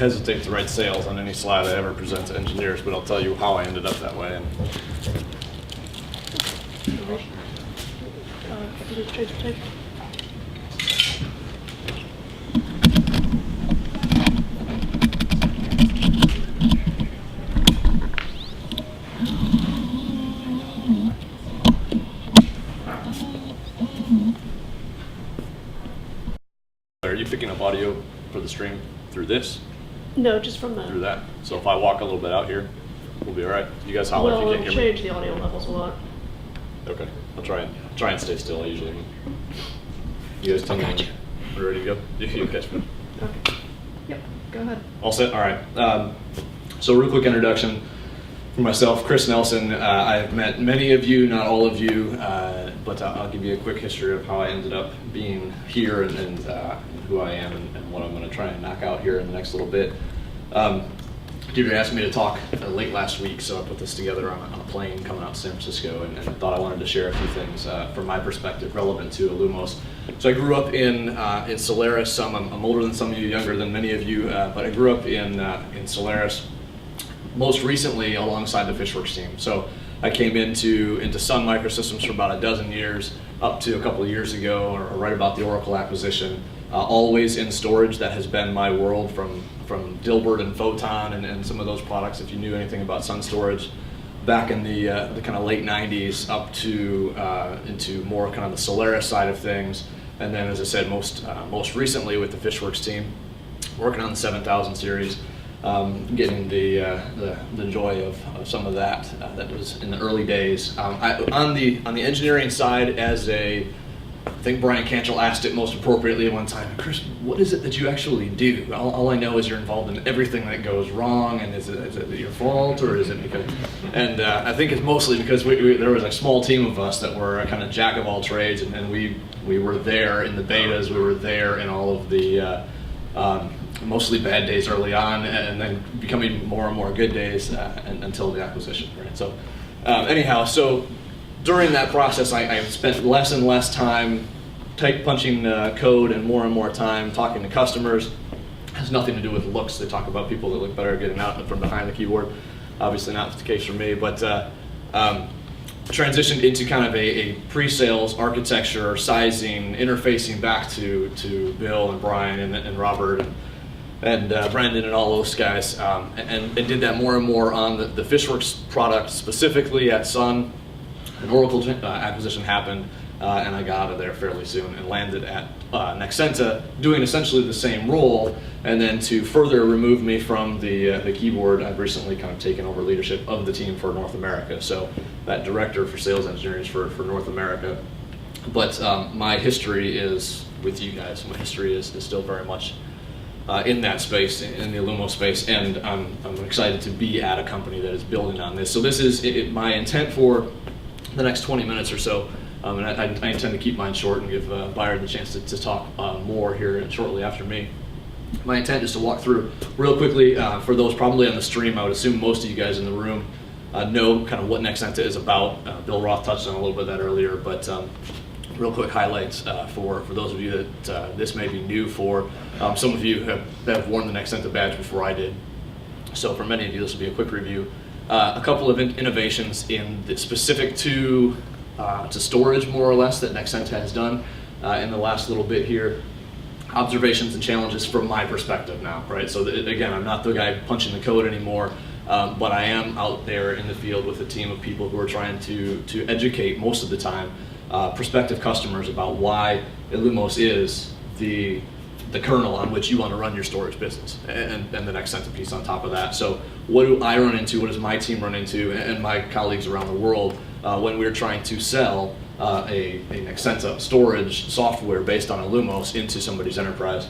hesitate to write sales on any slide I ever present to engineers, but I'll tell you how I ended up that way. And are you picking up audio for the stream through this? No, just from the. Through that. So if I walk a little bit out here, we'll be all right. You guys holler if you can't hear me. Well, change the audio levels a lot. Okay, I'll try and stay still. I usually. You guys tell me when we're ready to go. You catch me. Okay. Yep. Go ahead. All set. All right. So real quick introduction for myself, Chris Nelson. I've met many of you, not all of you, but I'll give you a quick history of how I ended up being here and who I am and what I'm going to try and knock out here in the next little bit. You asked me to talk late last week, so I put this together on a plane coming out to San Francisco and thought I wanted to share a few things from my perspective relevant to illumos. So I grew up in Solaris. I'm older than some of you, younger than many of you, but I grew up in Solaris, most recently alongside the Fishworks team. So I came into Sun Microsystems for about a dozen years, up to a couple of years ago, or right about the Oracle acquisition. Always in storage. That has been my world from Dilbert and Photon and some of those products, if you knew anything about Sun Storage, back in the kind of late 90s up to into more kind of the Solaris side of things. And then, as I said, most recently with the Fishworks team, working on the 7000 series, getting the joy of some of that was in the early days. On the engineering side, as I think Brian Cantrell asked it most appropriately at one time, Chris, what is it that you actually do? All I know is you're involved in everything that goes wrong, and is it your fault, or is it because? And I think it's mostly because there was a small team of us that were a kind of jack of all trades, and we were there in the betas, we were there in all of the mostly bad days early on, and then becoming more and more good days until the acquisition. Right? So anyhow, so during that process, I spent less and less time punching code and more time talking to customers. It has nothing to do with looks. They talk about people that look better getting out from behind the keyboard. Obviously not the case for me, but transitioned into kind of a pre-sales architecture, sizing, interfacing back to Bill and Brian and Robert and Brandon and all those guys, and did that more and more on the Fishworks product, specifically at Sun. An Oracle acquisition happened, and I got out of there fairly soon and landed at Nexenta, doing essentially the same role. And then to further remove me from the keyboard, I've recently kind of taken over leadership of the team for North America. So that director for sales engineering for North America. But my history is with you guys. My history is still very much in that space, in the illumo space, and I'm excited to be at a company that is building on this. So this is my intent for the next 20 minutes or so, and I intend to keep mine short and give Bayard the chance to talk more here shortly after me. My intent is to walk through real quickly, for those probably on the stream, I would assume most of you guys in the room know kind of what Nexenta is about. Bill Roth touched on a little bit of that earlier, but real quick highlights for those of you that this may be new for. Some of you have worn the Nexenta badge before I did, so for many of you this will be a quick review. A couple of innovations specific to storage, more or less, that Nexenta has done in the last little bit here. Observations and challenges from my perspective now, right? So again, I'm not the guy punching the code anymore, but I am out there in the field with a team of people who are trying to educate, most of the time, prospective customers about why illumos is the kernel on which you want to run your storage business, and the Nexenta piece on top of that. So what do I run into, what does my team run into, and my colleagues around the world when we're trying to sell a Nexenta storage software based on illumos into somebody's enterprise.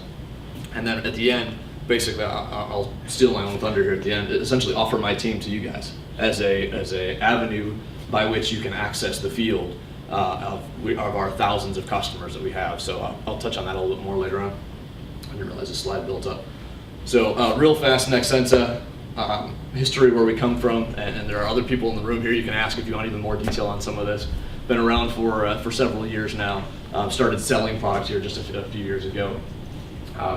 And then at the end, basically, I'll steal my own thunder here at the end, essentially offer my team to you guys as a avenue by which you can access the field of our thousands of customers that we have. So I'll touch on that a little bit more later on. I didn't realize this slide built up. So real fast, Nexenta, history, where we come from, and there are other people in the room here you can ask if you want even more detail on some of this. Been around for several years now. Started selling products here just a few years ago.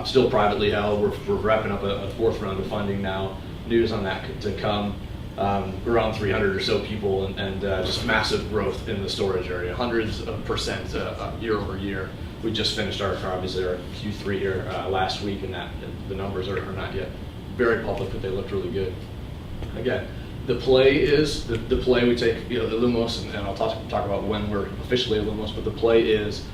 Still privately held. We're wrapping up a fourth round of funding now. News on that to come. Around 300 or so people, and just massive growth in the storage area, hundreds of percent year over year. We just finished our Q3 here last week, and the numbers are not yet very public, but they looked really good. Again, the play is the play. We take illumos, and I'll talk about when we're officially illumos, but the play is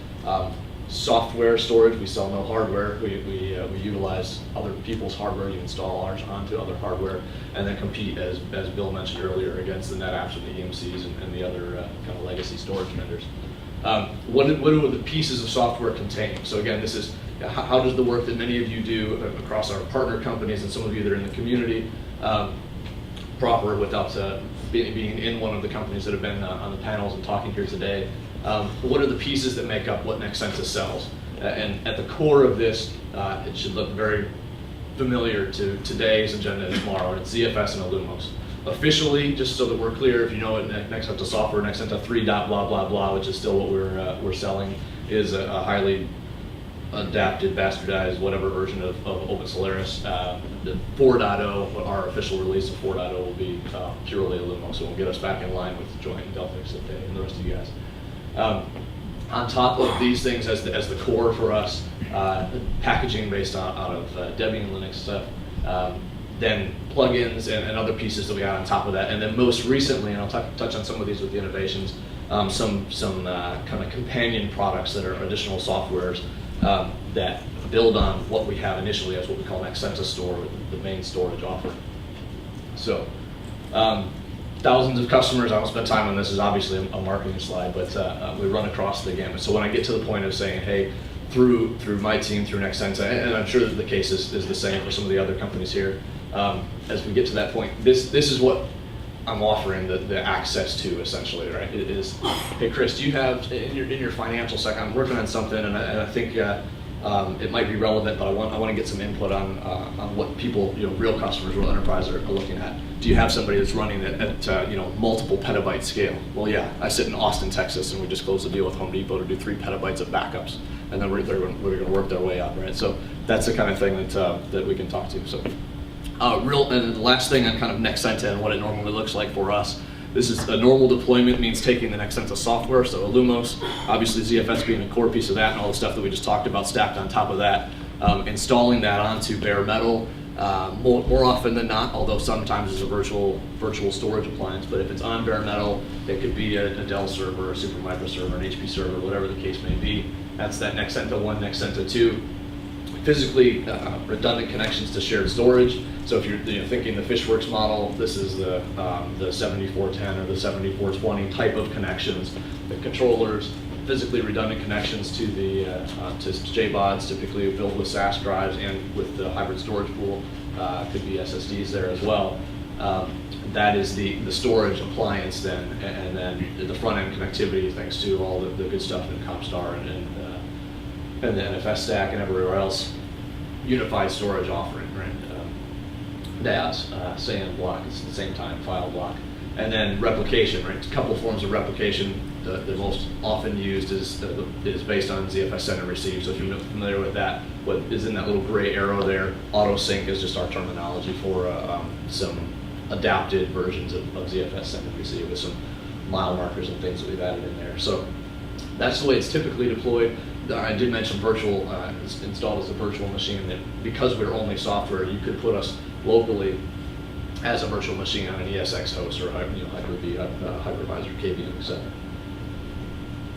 software storage. We sell no hardware. We utilize other people's hardware. You install ours onto other hardware, and then compete, as Bill mentioned earlier, against the NetApps and the EMCs and the other kind of legacy storage vendors. What do the pieces of software contain? So again, this is how does the work that many of you do across our partner companies and some of you that are in the community proper without being in one of the companies that have been on the panels and talking here today. What are the pieces that make up what Nexenta sells? And at the core of this, it should look very familiar to today's agenda and tomorrow. It's ZFS and illumos. Officially, just so that we're clear, if you know what Nexenta software, Nexenta 3. Blah blah blah, which is still what we're selling, is a highly adapted, bastardized, whatever version of Open Solaris. The 4.0, our official release of 4.0 will be purely illumos, so we'll get us back in line with Joint and Delphix and the rest of you guys. On top of these things as the core for us, packaging based out of Debian Linux stuff, then plugins and other pieces that we got on top of that, and then most recently, and I'll touch on some of these with the innovations, some kind of companion products that are additional softwares that build on what we have initially as what we call Nexenta Store, the main storage offering. So. Thousands of customers. I won't spend time on this. Is obviously a marketing slide, but we run across the gamut. So when I get to the point of saying, hey, through my team, through Nexenta, and I'm sure that the case is the same for some of the other companies here, as we get to that point, this is what I'm offering the access to, essentially, right? It is, hey, Chris, do you have in your financial sec? I'm working on something, and I think it might be relevant, but I want to get some input on what people, real customers, real enterprise are looking at. Do you have somebody that's running it at multiple petabyte scale? Well, yeah, I sit in Austin, Texas, and we just closed a deal with Home Depot to do 3 petabytes of backups, and then we're going to work their way up, right? So that's the kind of thing that we can talk to. So, and the last thing on kind of Nexenta and what it normally looks like for us. This is a normal deployment, means taking the Nexenta software, so illumos, obviously ZFS being a core piece of that, and all the stuff that we just talked about stacked on top of that, installing that onto bare metal, more often than not, although sometimes it's a virtual storage appliance, but if it's on bare metal, it could be a Dell server, a Supermicro server, an HP server, whatever the case may be. That's that Nexenta 1, Nexenta 2. Physically redundant connections to shared storage. So if you're thinking the Fishworks model, this is the 7410 or the 7420 type of connections. The controllers, physically redundant connections to the to JBODs, typically built with SAS drives and with the hybrid storage pool. Could be SSDs there as well. That is the storage appliance then, and then the front end connectivity, thanks to all the good stuff in Comstar and the NFS stack and everywhere else. Unified storage offering, right? DAS, SAN block, it's at the same time, file block. And then replication, right? A couple forms of replication. The most often used is based on ZFS send and receive. So if you're familiar with that, what is in that little gray arrow there, auto sync is just our terminology for some adapted versions of ZFS send and receive with some mile markers and things that we've added in there. So that's the way it's typically deployed. I did mention virtual, it's installed as a virtual machine, that because we're only software, you could put us locally as a virtual machine on an ESX host or Hyper-V, hypervisor, KVM, etc.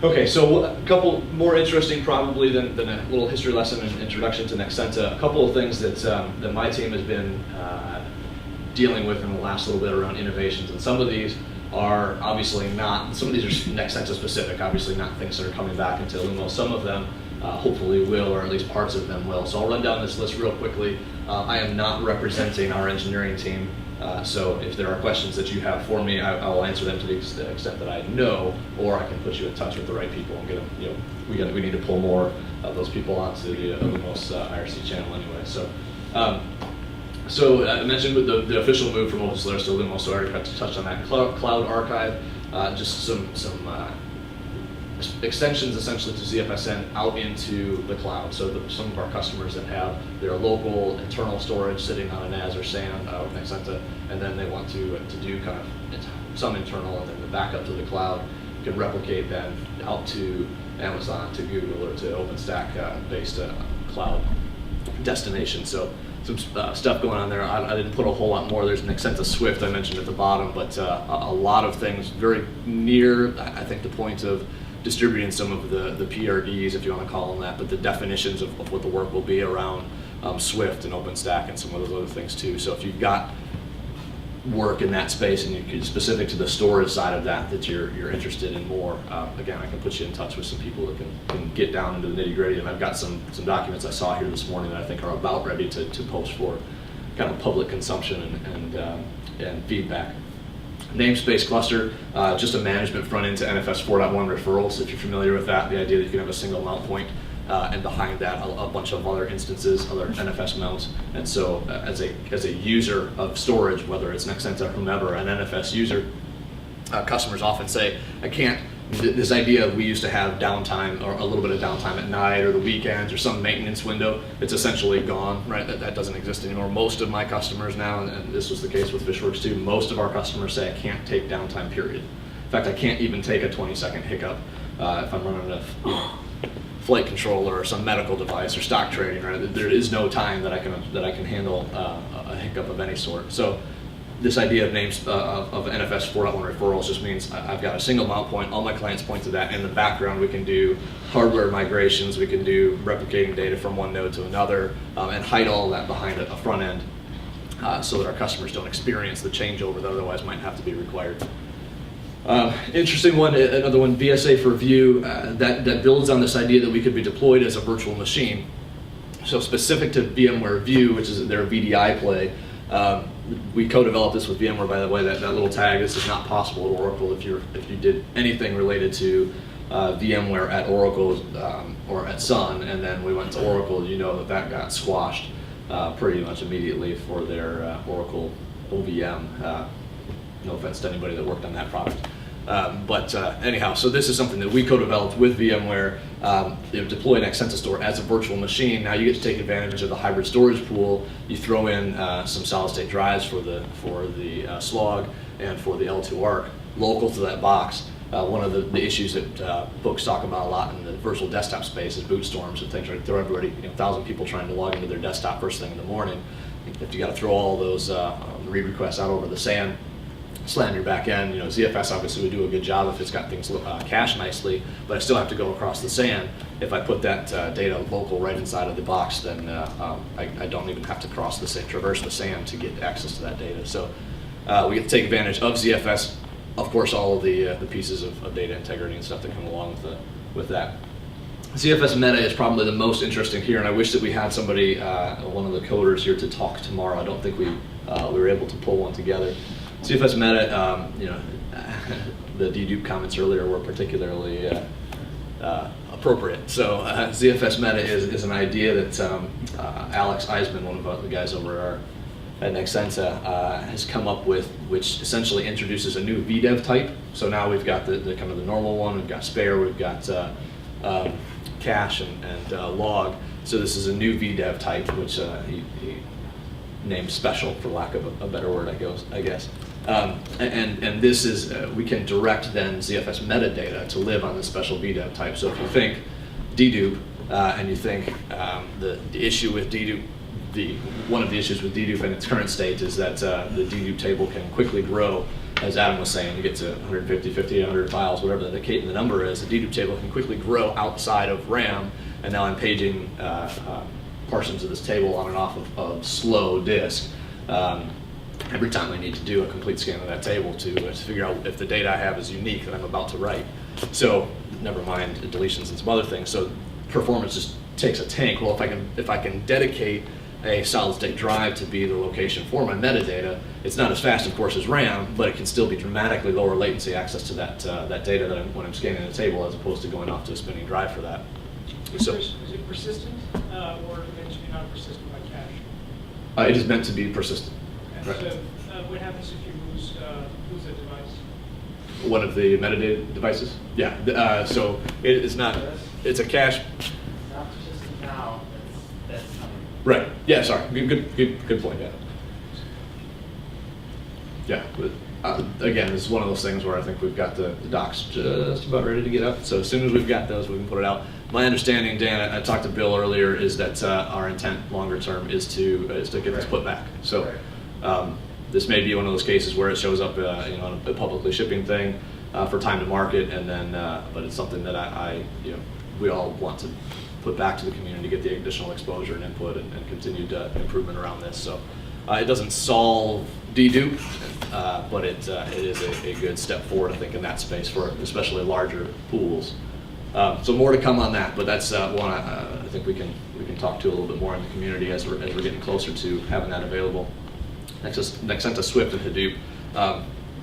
Okay, so a couple more interesting probably than a little history lesson and introduction to Nexenta. A couple of things that my team has been dealing with in the last little bit around innovations, and some of these are obviously not, some of these are Nexenta specific, obviously not things that are coming back into illumos. Some of them hopefully will, or at least parts of them will. So I'll run down this list real quickly. I am not representing our engineering team, so if there are questions that you have for me, I will answer them to the extent that I know, or I can put you in touch with the right people and get them, we need to pull more of those people onto the illumos IRC channel anyway. So I mentioned with the official move from Open Solaris to illumos, so I already got to touch on that. Cloud archive, just some extensions essentially to ZFSN out into the cloud. So some of our customers that have their local internal storage sitting on a NAS or SAN with Nexenta, and then they want to do kind of some internal and then the backup to the cloud, can replicate then out to Amazon, to Google, or to OpenStack based cloud destination. So some stuff going on there. I didn't put a whole lot more. There's Nexenta Swift I mentioned at the bottom, but a lot of things very near, I think, the point of distributing some of the PRDs, if you want to call them that, but the definitions of what the work will be around Swift and OpenStack and some of those other things too. So if you've got work in that space and you're specific to the storage side of that you're interested in more, again, I can put you in touch with some people that can get down into the nitty gritty. And I've got some documents I saw here this morning that I think are about ready to post for kind of public consumption and feedback. Namespace cluster, just a management front end to NFS 4.1 referrals. If you're familiar with that, the idea that you can have a single mount point, and behind that a bunch of other instances, other NFS mounts. And so as a user of storage, whether it's Nexenta, whomever, an NFS user, customers often say, I can't, this idea of we used to have downtime or a little bit of downtime at night or the weekends or some maintenance window, it's essentially gone, right? That doesn't exist anymore. Most of my customers now, and this was the case with Fishworks too, most of our customers say I can't take downtime, period. In fact, I can't even take a 20-second hiccup if I'm running a flight controller or some medical device or stock trading, right? There is no time that I can handle a hiccup of any sort. So this idea of names of NFS 4.1 referrals just means I've got a single mount point, all my clients point to that. In the background, we can do hardware migrations, we can do replicating data from one node to another, and hide all of that behind a front end so that our customers don't experience the changeover that otherwise might have to be required. Interesting one, another one, VSA for View, that builds on this idea that we could be deployed as a virtual machine. So specific to VMware View, which is their VDI play, we co-developed this with VMware, by the way, that little tag. This is not possible at Oracle if you did anything related to VMware at Oracle or at Sun, and then we went to Oracle, you know that got squashed pretty much immediately for their Oracle OVM. No offense to anybody that worked on that product. Anyhow, so this is something that we co-developed with VMware, deploy Nexenta Store as a virtual machine. Now you get to take advantage of the hybrid storage pool. You throw in some solid-state drives for the slog and for the L2 ARC local to that box. One of the issues that folks talk about a lot in the virtual desktop space is boot storms and things. Right? Throw everybody, 1,000 people trying to log into their desktop first thing in the morning. If you got to throw all those read requests out over the SAN, slam your back end. ZFS obviously would do a good job if it's got things cached nicely, but I still have to go across the SAN. If I put that data local right inside of the box, then I don't even have to traverse the SAN to get access to that data. So we get to take advantage of ZFS, of course, all of the pieces of data integrity and stuff that come along with that. ZFS Meta is probably the most interesting here, and I wish that we had somebody, one of the coders here to talk tomorrow. I don't think we were able to pull one together. ZFS Meta, the dedupe comments earlier were particularly appropriate. So ZFS Meta is an idea that Alex Eisman, one of the guys over at Nexenta, has come up with, which essentially introduces a new VDEV type. So now we've got the kind of the normal one, we've got spare, we've got cache and log. So this is a new VDEV type, which he named special, for lack of a better word, I guess. And this is, we can direct then ZFS metadata to live on the special VDEV type. So if you think dedupe, and you think the issue with dedupe, one of the issues with dedupe in its current state is that the dedupe table can quickly grow. As Adam was saying, you get to 150, 50, 100 files, whatever the number is, the dedupe table can quickly grow outside of RAM, and now I'm paging portions of this table on and off of slow disk. Every time I need to do a complete scan of that table to figure out if the data I have is unique that I'm about to write. So never mind deletions and some other things. So performance just takes a tank. Well, if I can dedicate a solid-state drive to be the location for my metadata, it's not as fast, of course, as RAM, but it can still be dramatically lower latency access to that data when I'm scanning the table, as opposed to going off to a spinning drive for that. Is it persistent, or is it meant to be not persistent by cache? It is meant to be persistent. Okay. Right. So what happens if you lose a device? One of the metadata devices? Yeah, so it's not, it's a cache. Not persistent now, that's coming. Right, yeah, sorry, good point, yeah. Yeah, but, again, this is one of those things where I think we've got the docs just about ready to get up. So as soon as we've got those, we can put it out. My understanding, Dan, I talked to Bill earlier, is that our intent longer term is to get this put back. So this may be one of those cases where it shows up, on a publicly shipping thing for time to market, and then, but it's something that we all want to put back to the community, get the additional exposure and input and continued improvement around this. So it doesn't solve dedupe, but it is a good step forward, I think, in that space for especially larger pools. So more to come on that, but that's one I think we can talk to a little bit more in the community as we're getting closer to having that available. Nexenta, Swift, and Hadoop.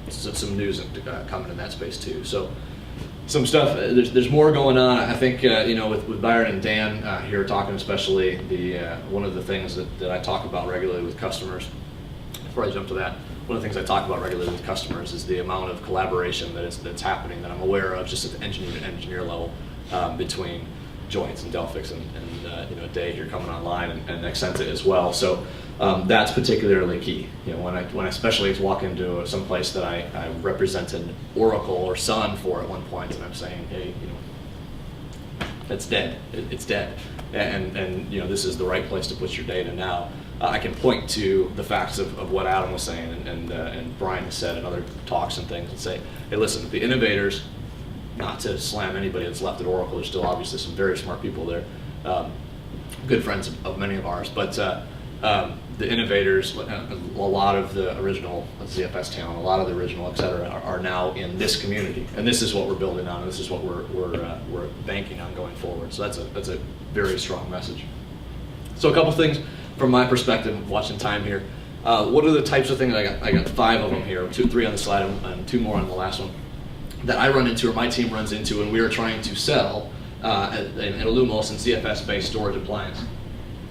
Some news coming in that space too. So some stuff. There's more going on. I think with Bayard and Dan here talking, especially one of the things that I talk about regularly with customers. Before I jump to that, one of the things I talk about regularly with customers is the amount of collaboration that's happening, that I'm aware of, just at the engineer level, between Joints and Delphix and Day here coming online, and Nexenta as well. So that's particularly key. When I especially walk into some place that I represented Oracle or Sun for at one point, and I'm saying, hey, that's dead. It's dead, and this is the right place to put your data now. I can point to the facts of what Adam was saying and Brian has said in other talks and things, and say, hey, listen, the innovators, not to slam anybody that's left at Oracle, there's still obviously some very smart people there, good friends of many of ours, but the innovators, a lot of the original ZFS talent, a lot of the original, et cetera, are now in this community, and this is what we're building on, and this is what we're banking on going forward. So that's a very strong message. So a couple things from my perspective, watching time here. What are the types of things? I got 5 of them here, 3 on the slide and 2 more on the last one, that I run into or my team runs into when we are trying to sell an illumos and CFS-based storage appliance.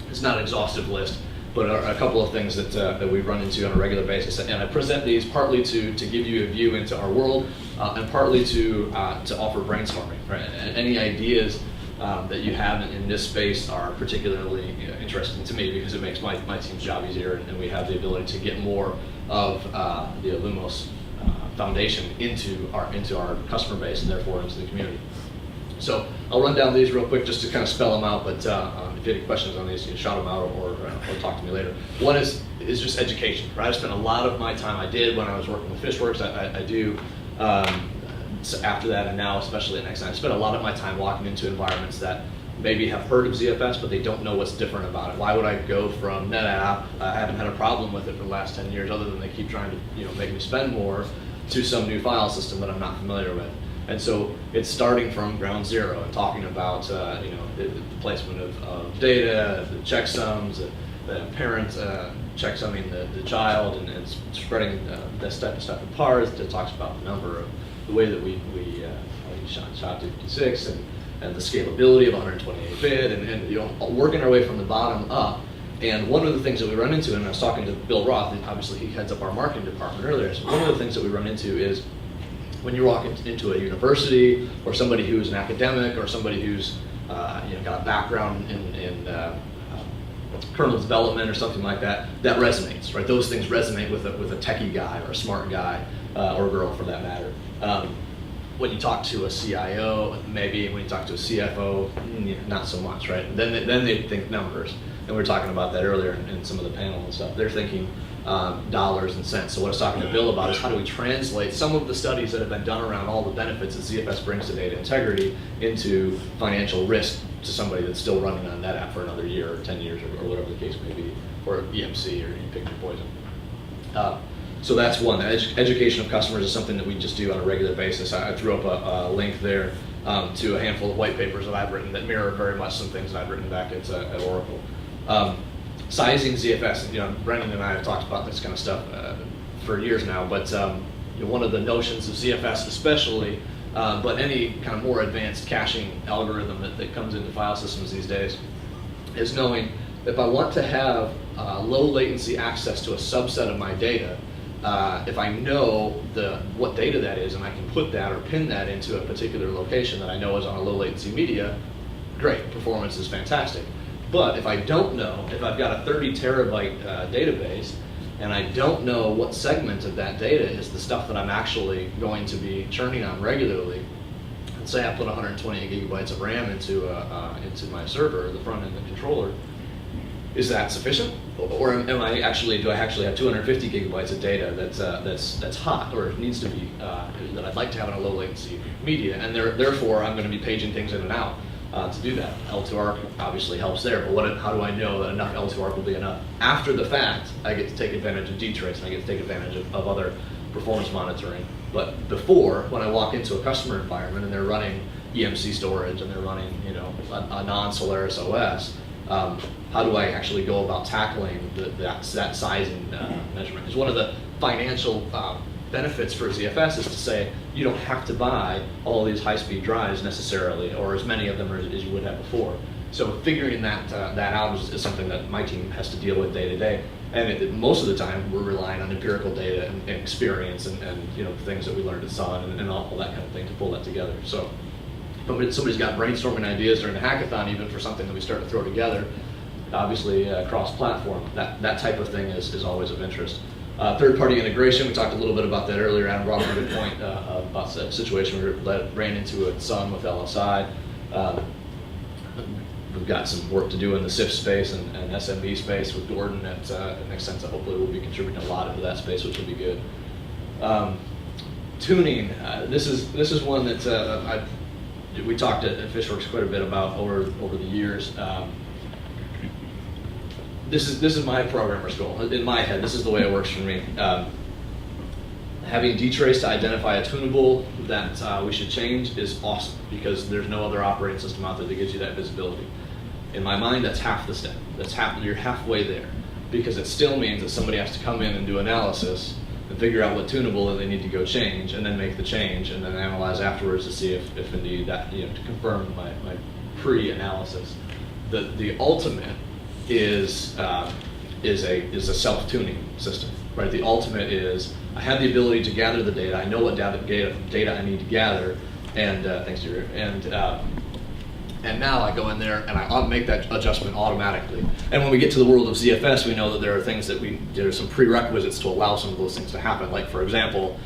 It's not an exhaustive list, but a couple of things that we run into on a regular basis. And I present these partly to give you a view into our world, and partly to offer brainstorming. Right? Any ideas that you have in this space are particularly interesting to me, because it makes my team's job easier, and we have the ability to get more of the illumos foundation into our customer base, and therefore into the community. So I'll run down these real quick just to kind of spell them out, but if you have any questions on these, you shout them out or talk to me later. One is just education, right? I spent a lot of my time, I did when I was working with Fishworks, I do so after that, and now especially at Nexenta, I spent a lot of my time walking into environments that maybe have heard of ZFS, but they don't know what's different about it. Why would I go from NetApp, I haven't had a problem with it for the last 10 years, other than they keep trying to make me spend more, to some new file system that I'm not familiar with. And so it's starting from ground zero and talking about the placement of data, the checksums, the parent checksumming the child, and it's spreading this type of stuff apart. It talks about the number of the way that we SHA-256 and the scalability of 128-bit, and working our way from the bottom up. And one of the things that we run into, and I was talking to Bill Roth, and obviously he heads up our marketing department earlier, so one of the things that we run into is when you walk into a university, or somebody who's an academic, or somebody who's got a background in kernel development or something like that, that resonates, right? Those things resonate with a techie guy or a smart guy or girl for that matter. When you talk to a CIO, maybe when you talk to a CFO, not so much, right? Then they think numbers, and we were talking about that earlier in some of the panel and stuff. They're thinking dollars and cents. So what I was talking to Bill about is how do we translate some of the studies that have been done around all the benefits that ZFS brings to data integrity into financial risk to somebody that's still running on NetApp for another year or 10 years or whatever the case may be, or EMC, or you pick your poison. So that's one. Education of customers is something that we just do on a regular basis. I threw up a link there to a handful of white papers that I've written that mirror very much some things that I've written back at Oracle. Sizing ZFS, Brendan and I have talked about this kind of stuff for years now, but one of the notions of ZFS especially, but any kind of more advanced caching algorithm that comes into file systems these days, is knowing if I want to have low latency access to a subset of my data, if I know what data that is and I can put that or pin that into a particular location that I know is on a low latency media, great, performance is fantastic. But if I don't know, if I've got a 30 terabyte database and I don't know what segment of that data is the stuff that I'm actually going to be churning on regularly, and say I put 128 gigabytes of RAM into my server, the front end, the controller, is that sufficient? Or do I actually have 250 gigabytes of data that's hot, or it needs to be, that I'd like to have in a low latency media, and therefore I'm going to be paging things in and out to do that. L2ARC obviously helps there, but how do I know that enough L2ARC will be enough? After the fact, I get to take advantage of dtrace, and I get to take advantage of other performance monitoring. But before, when I walk into a customer environment and they're running EMC storage and they're running, a non-Solaris OS, how do I actually go about tackling that sizing measurement? Because one of the financial benefits for ZFS is to say you don't have to buy all these high-speed drives necessarily, or as many of them as you would have before. So figuring that out is something that my team has to deal with day to day. And most of the time, we're relying on empirical data and experience and things that we learned at Sun and all that kind of thing to pull that together. So if somebody's got brainstorming ideas during a hackathon, even for something that we start to throw together, obviously cross-platform, that type of thing is always of interest. Third-party integration, we talked a little bit about that earlier. Adam brought up a good point about the situation we ran into at Sun with LSI. We've got some work to do in the SIF space and SMB space with Gordon at Nexenta. Hopefully we'll be contributing a lot into that space, which will be good. Tuning, this is one that we talked at Fishworks quite a bit about over the years. This is my programmer's goal. In my head, this is the way it works for me. Having dtrace to identify a tunable that we should change is awesome, because there's no other operating system out there that gives you that visibility. In my mind, that's half the step. You're halfway there, because it still means that somebody has to come in and do analysis and figure out what tunable that they need to go change, and then make the change, and then analyze afterwards to see if indeed that, to confirm my pre-analysis. The ultimate is a self-tuning system, right? The ultimate is I have the ability to gather the data. I know what data I need to gather, and thanks to you. And now I go in there and I make that adjustment automatically. And when we get to the world of ZFS, we know that there are things there are some prerequisites to allow some of those things to happen. Like, for example,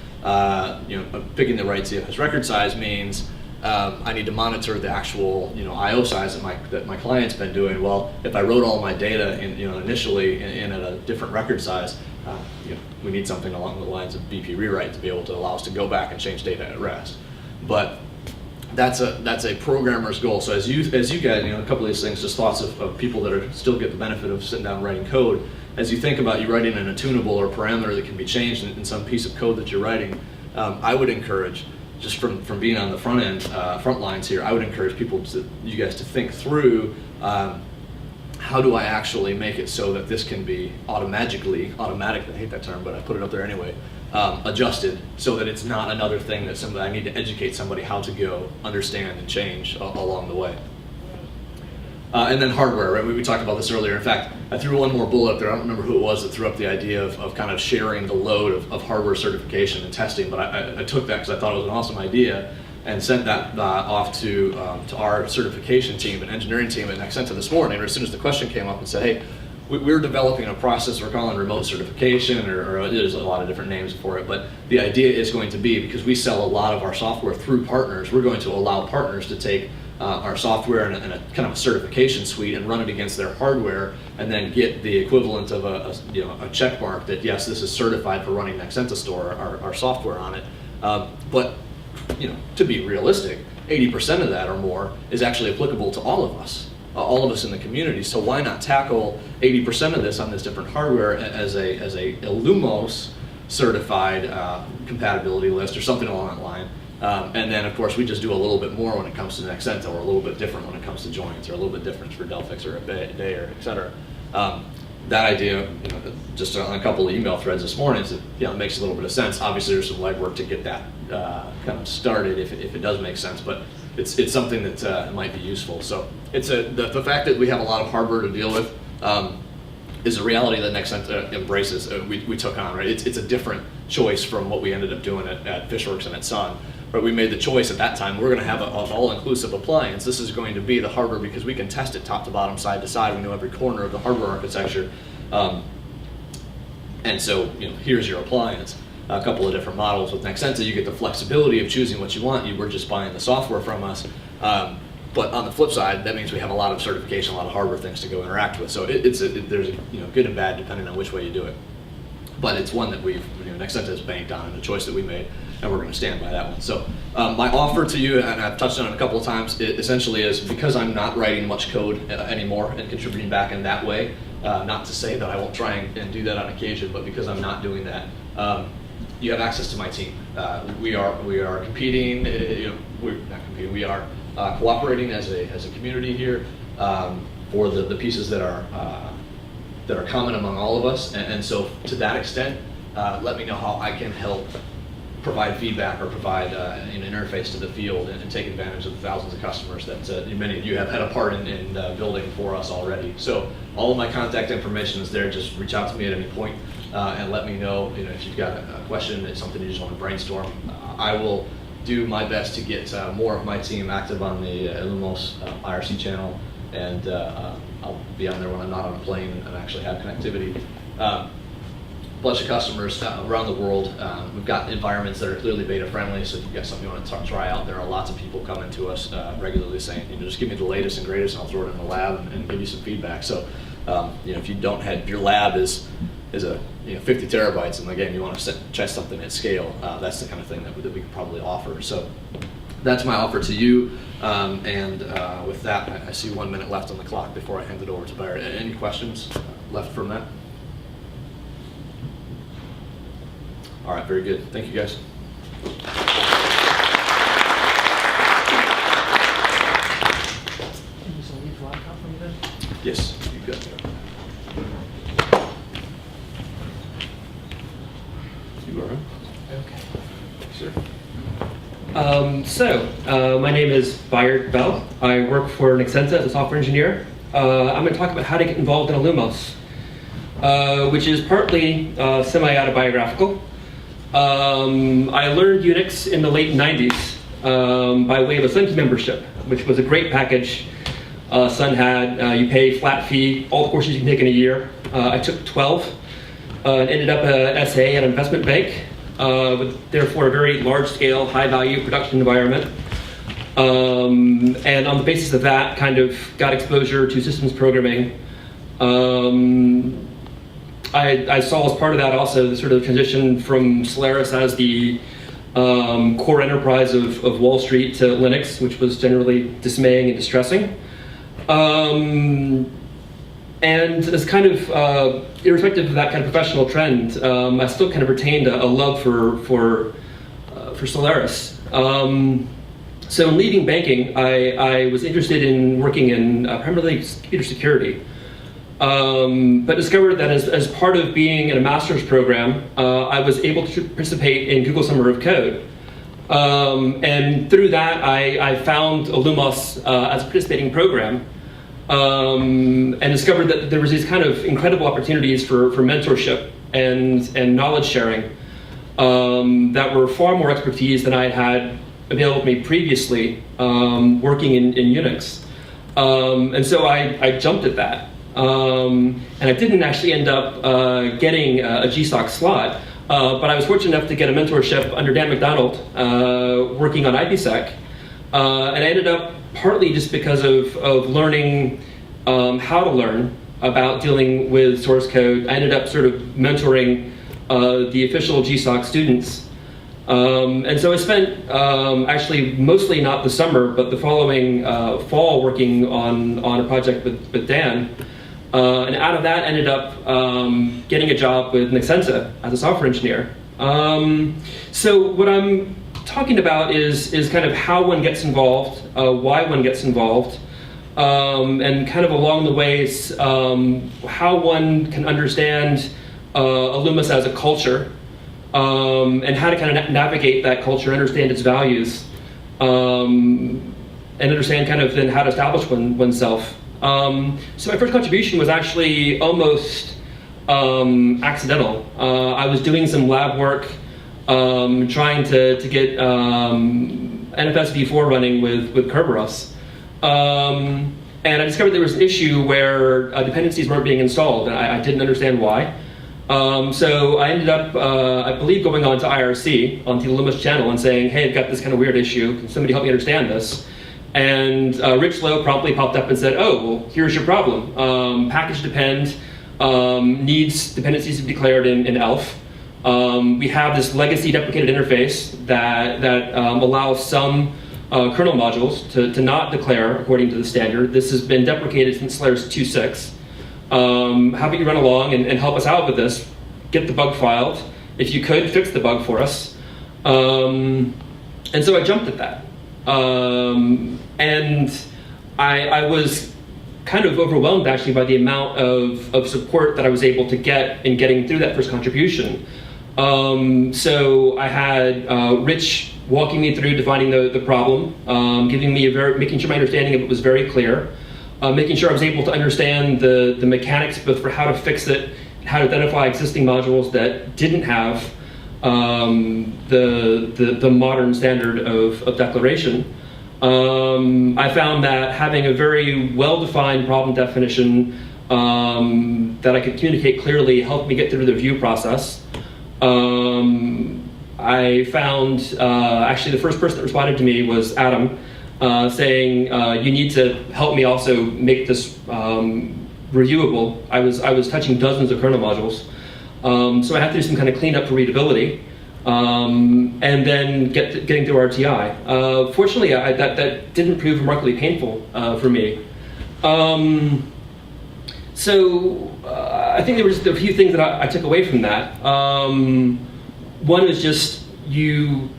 picking the right ZFS record size means I need to monitor the actual I/O size that my client's been doing. Well, if I wrote all my data initially in at a different record size, we need something along the lines of BP rewrite to be able to allow us to go back and change data at rest. But that's a programmer's goal. So as you guys, a couple of these things, just thoughts of people that still get the benefit of sitting down and writing code. As you think about you writing in a tunable or parameter that can be changed in some piece of code that you're writing, I would encourage, just from being on the front lines here, I would encourage you guys to think through how do I actually make it so that this can be automatically, I hate that term, but I put it up there anyway, adjusted so that it's not another thing that I need to educate somebody how to go understand and change along the way. And then hardware, right? We talked about this earlier. In fact, I threw one more bullet up there. I don't remember who it was that threw up the idea of kind of sharing the load of hardware certification and testing, but I took that because I thought it was an awesome idea and sent that off to our certification team and engineering team at Nexenta this morning, or as soon as the question came up and said, hey, we're developing a process we're calling remote certification, or there's a lot of different names for it, but the idea is going to be, because we sell a lot of our software through partners, we're going to allow partners to take our software and a kind of a certification suite and run it against their hardware, and then get the equivalent of a check mark that yes, this is certified for running Nexenta Store, our software on it. But to be realistic, 80% of that or more is actually applicable to all of us in the community. So why not tackle 80% of this on this different hardware as a illumos certified compatibility list or something along that line. And then, of course, we just do a little bit more when it comes to Nexenta, or a little bit different when it comes to joints, or a little bit different for Delphix or a Bayer, et cetera. That idea, just on a couple of email threads this morning, it makes a little bit of sense. Obviously, there's some legwork to get that kind of started if it does make sense, but it's something that might be useful. So it's the fact that we have a lot of hardware to deal with. is a reality that Nexenta embraces. We took on, right? It's a different choice from what we ended up doing at Fishworks and at Sun. But we made the choice at that time, we're going to have an all-inclusive appliance. This is going to be the hardware because we can test it top to bottom, side to side. We know every corner of the hardware architecture. And so, here's your appliance. A couple of different models. With Nexenta, you get the flexibility of choosing what you want. You were just buying the software from us. But on the flip side, that means we have a lot of certification, a lot of hardware things to go interact with. So there's good and bad depending on which way you do it. But it's one that Nexenta has banked on, and a choice that we made, and we're going to stand by that one. So my offer to you, and I've touched on it a couple of times, it essentially is because I'm not writing much code anymore and contributing back in that way. Not to say that I won't try and do that on occasion, but because I'm not doing that, you have access to my team. We are competing. We're not competing. We are cooperating as a community here for the pieces that are common among all of us. And so to that extent, let me know how I can help provide feedback or provide an interface to the field and take advantage of the thousands of customers that many of you have had a part in building for us already. So all of my contact information is there. Just reach out to me at any point and let me know, if you've got a question, it's something you just want to brainstorm. I will do my best to get more of my team active on the illumos IRC channel, and I'll be on there when I'm not on a plane and actually have connectivity. Bunch of customers around the world. We've got environments that are clearly beta friendly, so if you've got something you want to try out, there are lots of people coming to us regularly saying, just give me the latest and greatest, and I'll throw it in the lab and give you some feedback. So if you don't have, your lab is a 50 terabytes, and again, you want to test something at scale, that's the kind of thing that we can probably offer. So that's my offer to you. And with that, I see 1 minute left on the clock before I hand it over to Bayard. Any questions left from that? All right, very good. Thank you, guys. Can you just leave the laptop for me then? Yes, you got it. You are. Okay. Sure. My name is Bayard Bell. I work for Nexenta as a software engineer. I'm going to talk about how to get involved in illumos, which is partly semi-autobiographical. I learned Unix in the late 90s by way of a Sun membership, which was a great package. Sun had, you pay flat fee, all the courses you can take in a year. I took 12 and ended up an SA at an investment bank, with therefore a very large-scale, high-value production environment. And on the basis of that, kind of got exposure to systems programming. I saw as part of that also the sort of transition from Solaris as the core enterprise of Wall Street to Linux, which was generally dismaying and distressing. And as kind of, irrespective of that kind of professional trend, I still kind of retained a love for Solaris. So in leaving banking, I was interested in working in primarily computer security. But discovered that as part of being in a master's program, I was able to participate in Google Summer of Code. And through that, I found illumos as a participating program, and discovered that there was these kind of incredible opportunities for mentorship and knowledge sharing that were far more expertise than I had available to me previously working in Unix. And so I jumped at that. And I didn't actually end up getting a GSOC slot, but I was fortunate enough to get a mentorship under Dan McDonald working on IPsec. And I ended up partly just because of learning how to learn about dealing with source code. I ended up sort of mentoring the official GSOC students. And so I spent actually mostly not the summer, but the following fall working on a project with Dan. And out of that ended up getting a job with Nexenta as a software engineer. So what I'm talking about is kind of how one gets involved, why one gets involved, and kind of along the ways how one can understand illumos as a culture, and how to kind of navigate that culture, understand its values, and understand kind of then how to establish oneself. So my first contribution was actually almost accidental. I was doing some lab work, trying to get NFS v4 running with Kerberos. And I discovered there was an issue where dependencies weren't being installed, and I didn't understand why. So I ended up, I believe, going on to IRC, on the illumos channel, and saying, hey, I've got this kind of weird issue. Can somebody help me understand this? And Rich Lowe promptly popped up and said, oh, well, here's your problem. Package depend needs dependencies to be declared in ELF. We have this legacy deprecated interface that allows some kernel modules to not declare according to the standard. This has been deprecated since Solaris 2.6. How about you run along and help us out with this? Get the bug filed. If you could, fix the bug for us. And so I jumped at that. And I was kind of overwhelmed actually by the amount of support that I was able to get in getting through that first contribution. So I had Rich walking me through defining the problem, giving me making sure my understanding of it was very clear, making sure I was able to understand the mechanics both for how to fix it, how to identify existing modules that didn't have the modern standard of declaration. I found that having a very well-defined problem definition that I could communicate clearly helped me get through the review process. I found, actually the first person that responded to me was Adam, saying, you need to help me also make this reviewable. I was touching dozens of kernel modules, so I had to do some kind of cleanup for readability, and then getting through RTI. Fortunately, that didn't prove remarkably painful for me. So I think there were a few things that I took away from that. One was just your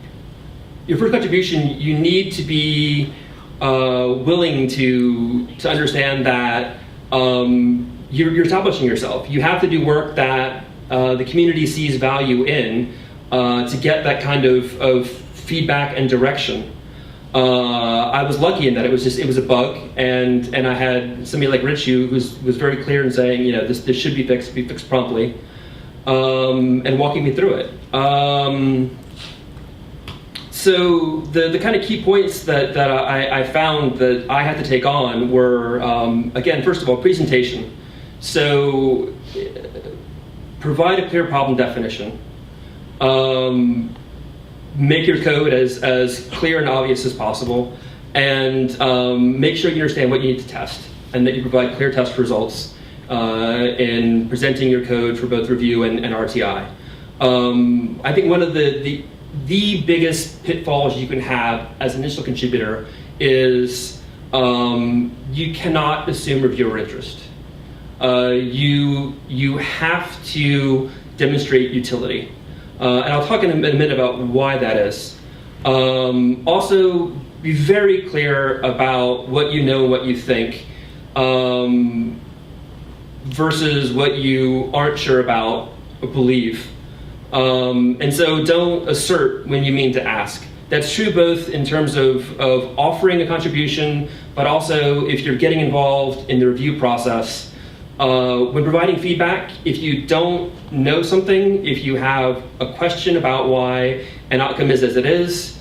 first contribution, you need to be willing to understand that you're establishing yourself. You have to do work that the community sees value in to get that kind of feedback and direction. I was lucky in that it was a bug, and I had somebody like Rich who was very clear in saying, you know, this should be fixed promptly, and walking me through it. So the kind of key points that I found that I had to take on were, again, first of all, presentation. So provide a clear problem definition. Make your code as clear and obvious as possible, and make sure you understand what you need to test, and that you provide clear test results in presenting your code for both review and RTI. I think one of the biggest pitfalls you can have as an initial contributor is you cannot assume reviewer interest. You have to demonstrate utility. And I'll talk in a minute about why that is. Also, be very clear about what you know and what you think versus what you aren't sure about or believe. And so don't assert when you mean to ask. That's true both in terms of offering a contribution, but also if you're getting involved in the review process. When providing feedback, if you don't know something, if you have a question about why an outcome is as it is,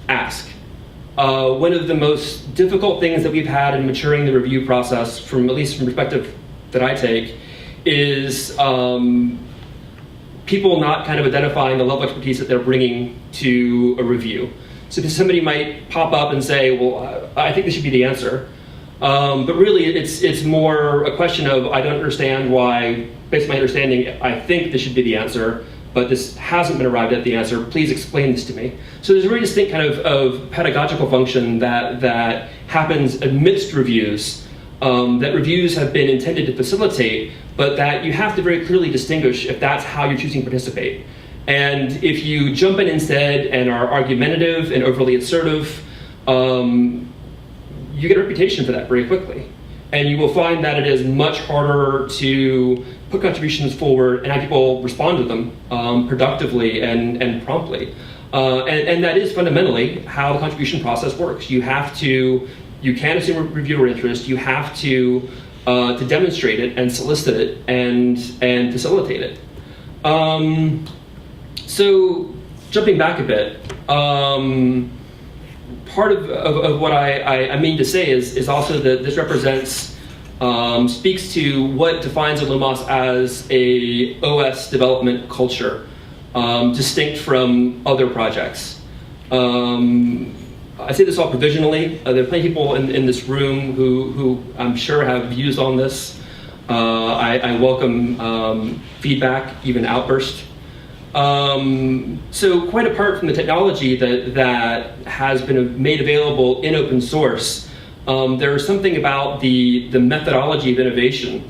ask. One of the most difficult things that we've had in maturing the review process, at least from the perspective that I take, is people not kind of identifying the level of expertise that they're bringing to a review. So somebody might pop up and say, well, I think this should be the answer. But really, it's more a question of, I don't understand why, based on my understanding, I think this should be the answer, but this hasn't been arrived at the answer. Please explain this to me. So there's a very distinct kind of pedagogical function that happens amidst reviews, that reviews have been intended to facilitate, but that you have to very clearly distinguish if that's how you're choosing to participate. And if you jump in instead and are argumentative and overly assertive, you get a reputation for that very quickly. And you will find that it is much harder to put contributions forward and have people respond to them productively and promptly. And that is fundamentally how the contribution process works. You can't assume reviewer interest. You have to to demonstrate it and solicit it and facilitate it. So jumping back a bit, part of what I mean to say is also that this represents, speaks to what defines illumos as a OS development culture, distinct from other projects. I say this all provisionally. There are plenty of people in this room who I'm sure have views on this. I welcome feedback, even outburst. So quite apart from the technology that has been made available in open source, there is something about the methodology of innovation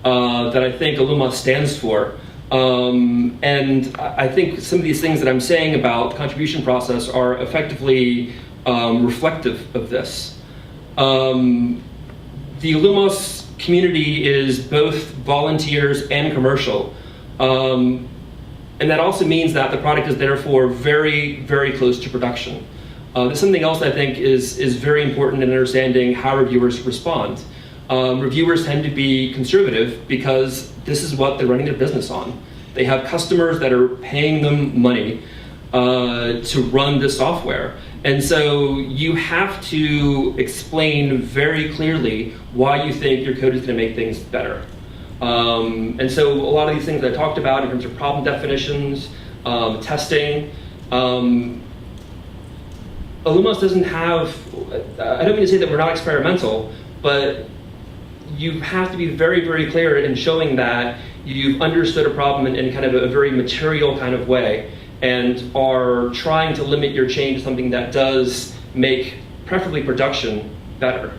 that I think illumos stands for. And I think some of these things that I'm saying about the contribution process are effectively reflective of this. The illumos community is both volunteers and commercial. And that also means that the product is therefore very, very close to production. There's something else I think is very important in understanding how reviewers respond. Reviewers tend to be conservative because this is what they're running their business on. They have customers that are paying them money to run this software. And so you have to explain very clearly why you think your code is going to make things better. And so a lot of these things that I talked about in terms of problem definitions, testing, illumos doesn't have, I don't mean to say that we're not experimental, but you have to be very, very clear in showing that you've understood a problem in kind of a very material kind of way and are trying to limit your change to something that does make, preferably production, better.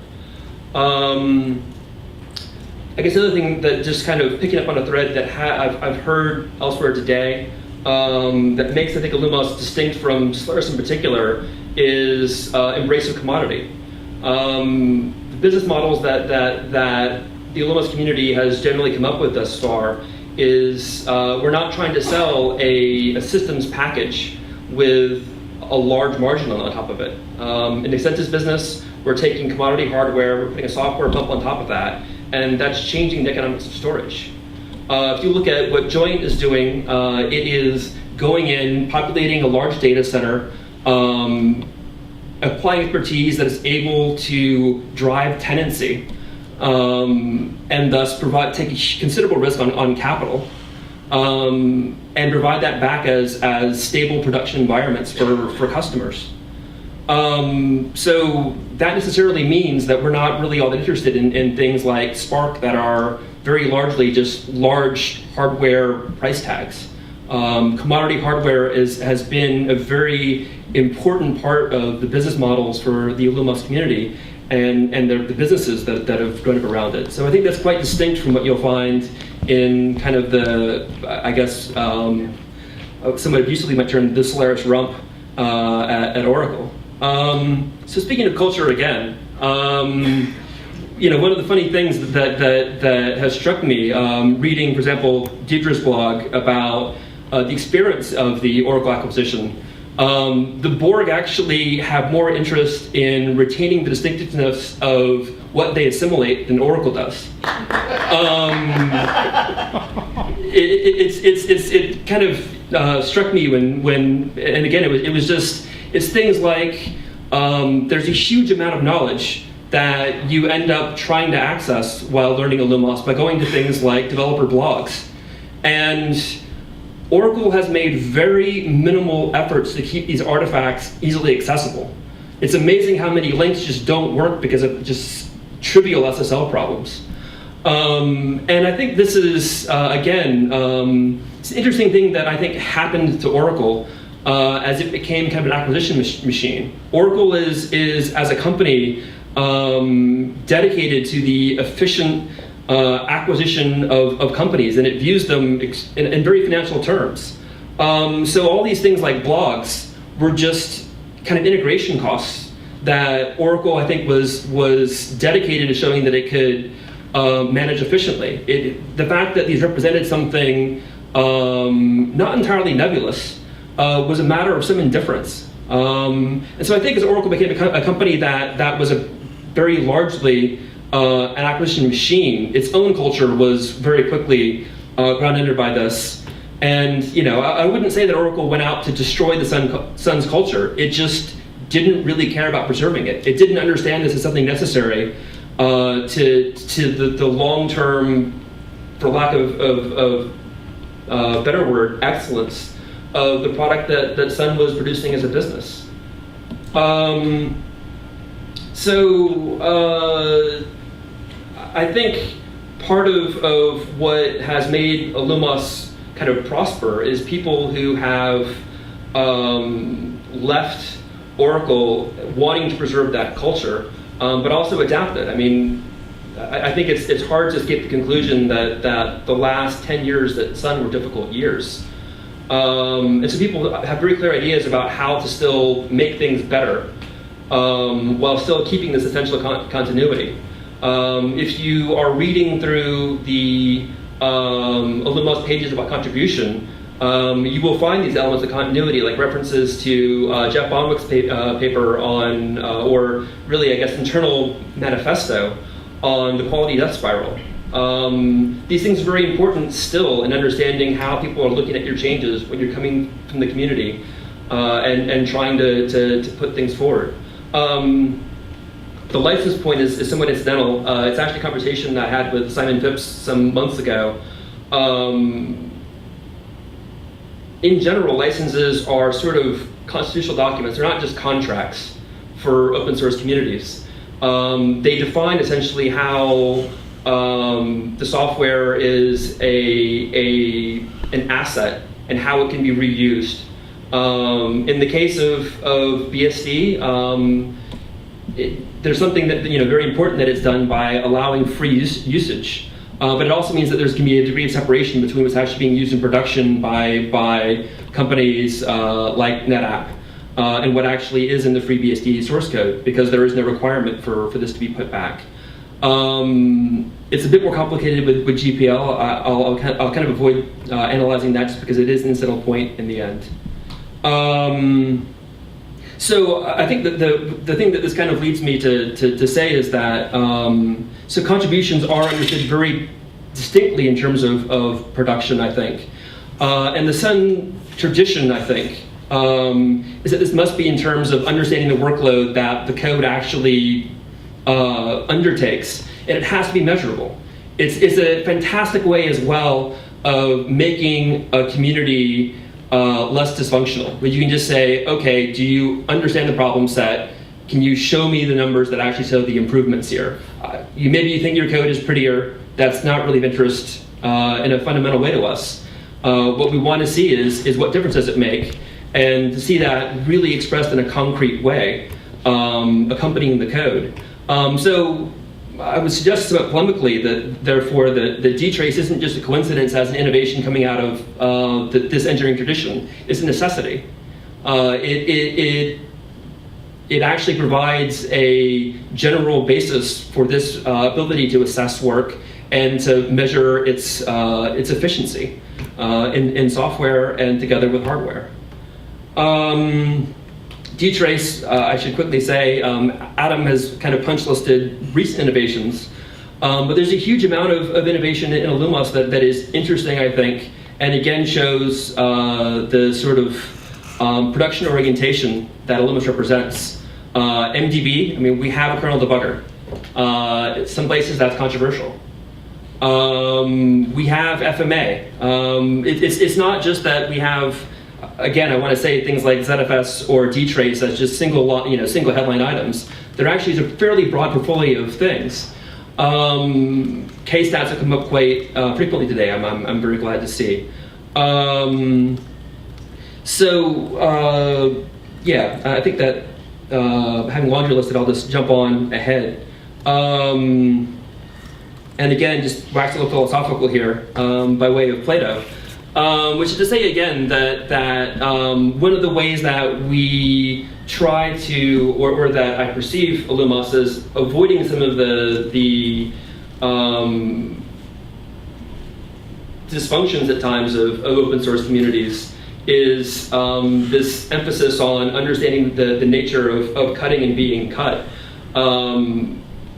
I guess the other thing that just kind of picking up on a thread that I've heard elsewhere today that makes, I think, illumos distinct from Solaris in particular is embrace of commodity. The business models that the illumos community has generally come up with thus far is we're not trying to sell a systems package with a large margin on top of it. In Nexenta's business, we're taking commodity hardware, we're putting a software bump on top of that, and that's changing the economics of storage. If you look at what Joint is doing, it is going in, populating a large data center, applying expertise that is able to drive tenancy, and thus take a considerable risk on capital, and provide that back as stable production environments for customers. So that necessarily means that we're not really all that interested in things like Spark that are very largely just large hardware price tags. Commodity hardware has been a very important part of the business models for the illumos community and the businesses that have grown up around it. So I think that's quite distinct from what you'll find in kind of the, I guess, somewhat abusively might term the Solaris rump at Oracle. So speaking of culture again, one of the funny things that has struck me reading, for example, Deirdre's blog about the experience of the Oracle acquisition, the Borg actually have more interest in retaining the distinctiveness of what they assimilate than Oracle does. It kind of struck me when and again it's things like there's a huge amount of knowledge that you end up trying to access while learning illumos by going to things like developer blogs. And Oracle has made very minimal efforts to keep these artifacts easily accessible. It's amazing how many links just don't work because of just trivial SSL problems. And I think this is, again, it's an interesting thing that I think happened to Oracle as it became kind of an acquisition machine. Oracle is as a company, dedicated to the efficient acquisition of companies, and it views them in very financial terms. So all these things like blogs were just kind of integration costs that Oracle, I think, was dedicated to showing that it could manage efficiently. The fact that these represented something not entirely nebulous was a matter of some indifference. And so I think as Oracle became a company that was very largely an acquisition machine, its own culture was very quickly ground-under by this. And I wouldn't say that Oracle went out to destroy the Sun's culture. It just didn't really care about preserving it. It didn't understand this as something necessary to the long-term, for lack of better word, excellence of the product that Sun was producing as a business. I think part of what has made illumos kind of prosper is people who have left Oracle wanting to preserve that culture, but also adapt it. I mean, I think it's hard to escape the conclusion that the last 10 years at Sun were difficult years. And so people have very clear ideas about how to still make things better while still keeping this essential continuity. If you are reading through the illumos pages about contribution, you will find these elements of continuity, like references to Jeff Bonwick's paper on, or really, I guess, internal manifesto on the quality death spiral. These things are very important still in understanding how people are looking at your changes when you're coming from the community and trying to put things forward. The license point is somewhat incidental. It's actually a conversation I had with Simon Phipps some months ago. In general, licenses are sort of constitutional documents. They're not just contracts for open source communities. They define essentially how the software is an asset and how it can be reused. In the case of BSD, there's something that very important that it's done by allowing free usage. But it also means that there's going to be a degree of separation between what's actually being used in production by companies like NetApp and what actually is in the free BSD source code, because there is no requirement for this to be put back. It's a bit more complicated with GPL. I'll kind of avoid analyzing that just because it is an incidental point in the end. So I think that the thing that this kind of leads me to say is that so contributions are understood very distinctly in terms of production, I think. And the Sun tradition, I think, is that this must be in terms of understanding the workload that the code actually undertakes, and it has to be measurable. It's a fantastic way as well of making a community less dysfunctional, where you can just say, okay, do you understand the problem set? Can you show me the numbers that actually show the improvements here? Maybe you think your code is prettier. That's not really of interest in a fundamental way to us. What we want to see is what difference does it make, and to see that really expressed in a concrete way, accompanying the code. So I would suggest somewhat polemically that therefore the dtrace isn't just a coincidence as an innovation coming out of this engineering tradition. It's a necessity. It actually provides a general basis for this ability to assess work and to measure its efficiency in software and together with hardware. Dtrace, I should quickly say, Adam has kind of punch listed recent innovations, but there's a huge amount of innovation in illumos that is interesting, I think, and again shows the sort of production orientation that illumos represents. MDB, I mean, we have a kernel debugger. Some places that's controversial. We have FMA. It's not just that we have, again, I want to say things like ZFS or dtrace as just single headline items. There actually is a fairly broad portfolio of things. K-stats have come up quite frequently today. I'm very glad to see. Yeah, I think that having laundry listed, I'll just jump on ahead. And again, just wax a little philosophical here by way of Plato. Which is to say again that one of the ways that we try to, or that I perceive illumos as avoiding some of the dysfunctions at times of open source communities is this emphasis on understanding the nature of cutting and being cut.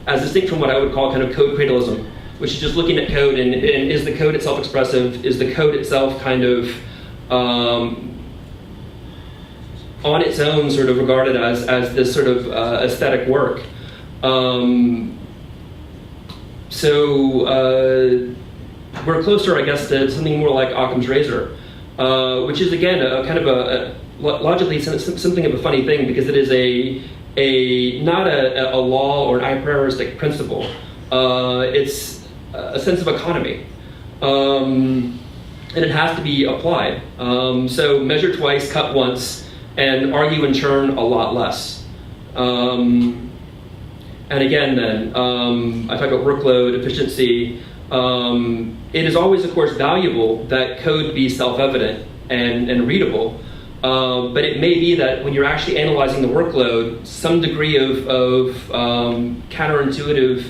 as distinct from what I would call kind of code cradleism, which is just looking at code and is the code itself expressive? Is the code itself kind of on its own sort of regarded as this sort of aesthetic work? We're closer, I guess, to something more like Occam's razor, which is again a kind of logically something of a funny thing, because it is not a law or an a prioristic principle. It's a sense of economy, and it has to be applied. So measure twice, cut once, and argue and churn a lot less. And again, then I talk about workload efficiency. It is always, of course, valuable that code be self-evident and readable. But it may be that when you're actually analyzing the workload, some degree of counterintuitive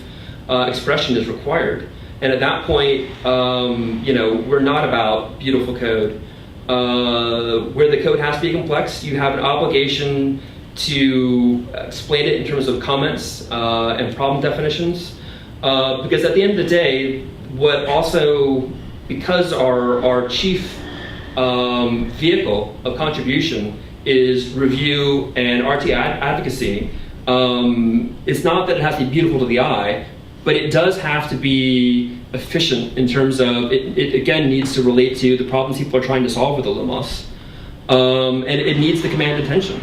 expression is required. And at that point, we're not about beautiful code. Where the code has to be complex, you have an obligation to explain it in terms of comments and problem definitions. Because at the end of the day, what also, because our chief vehicle of contribution is review and RT advocacy, it's not that it has to be beautiful to the eye, but it does have to be efficient in terms of, it again needs to relate to the problems people are trying to solve with illumos. And it needs to command attention.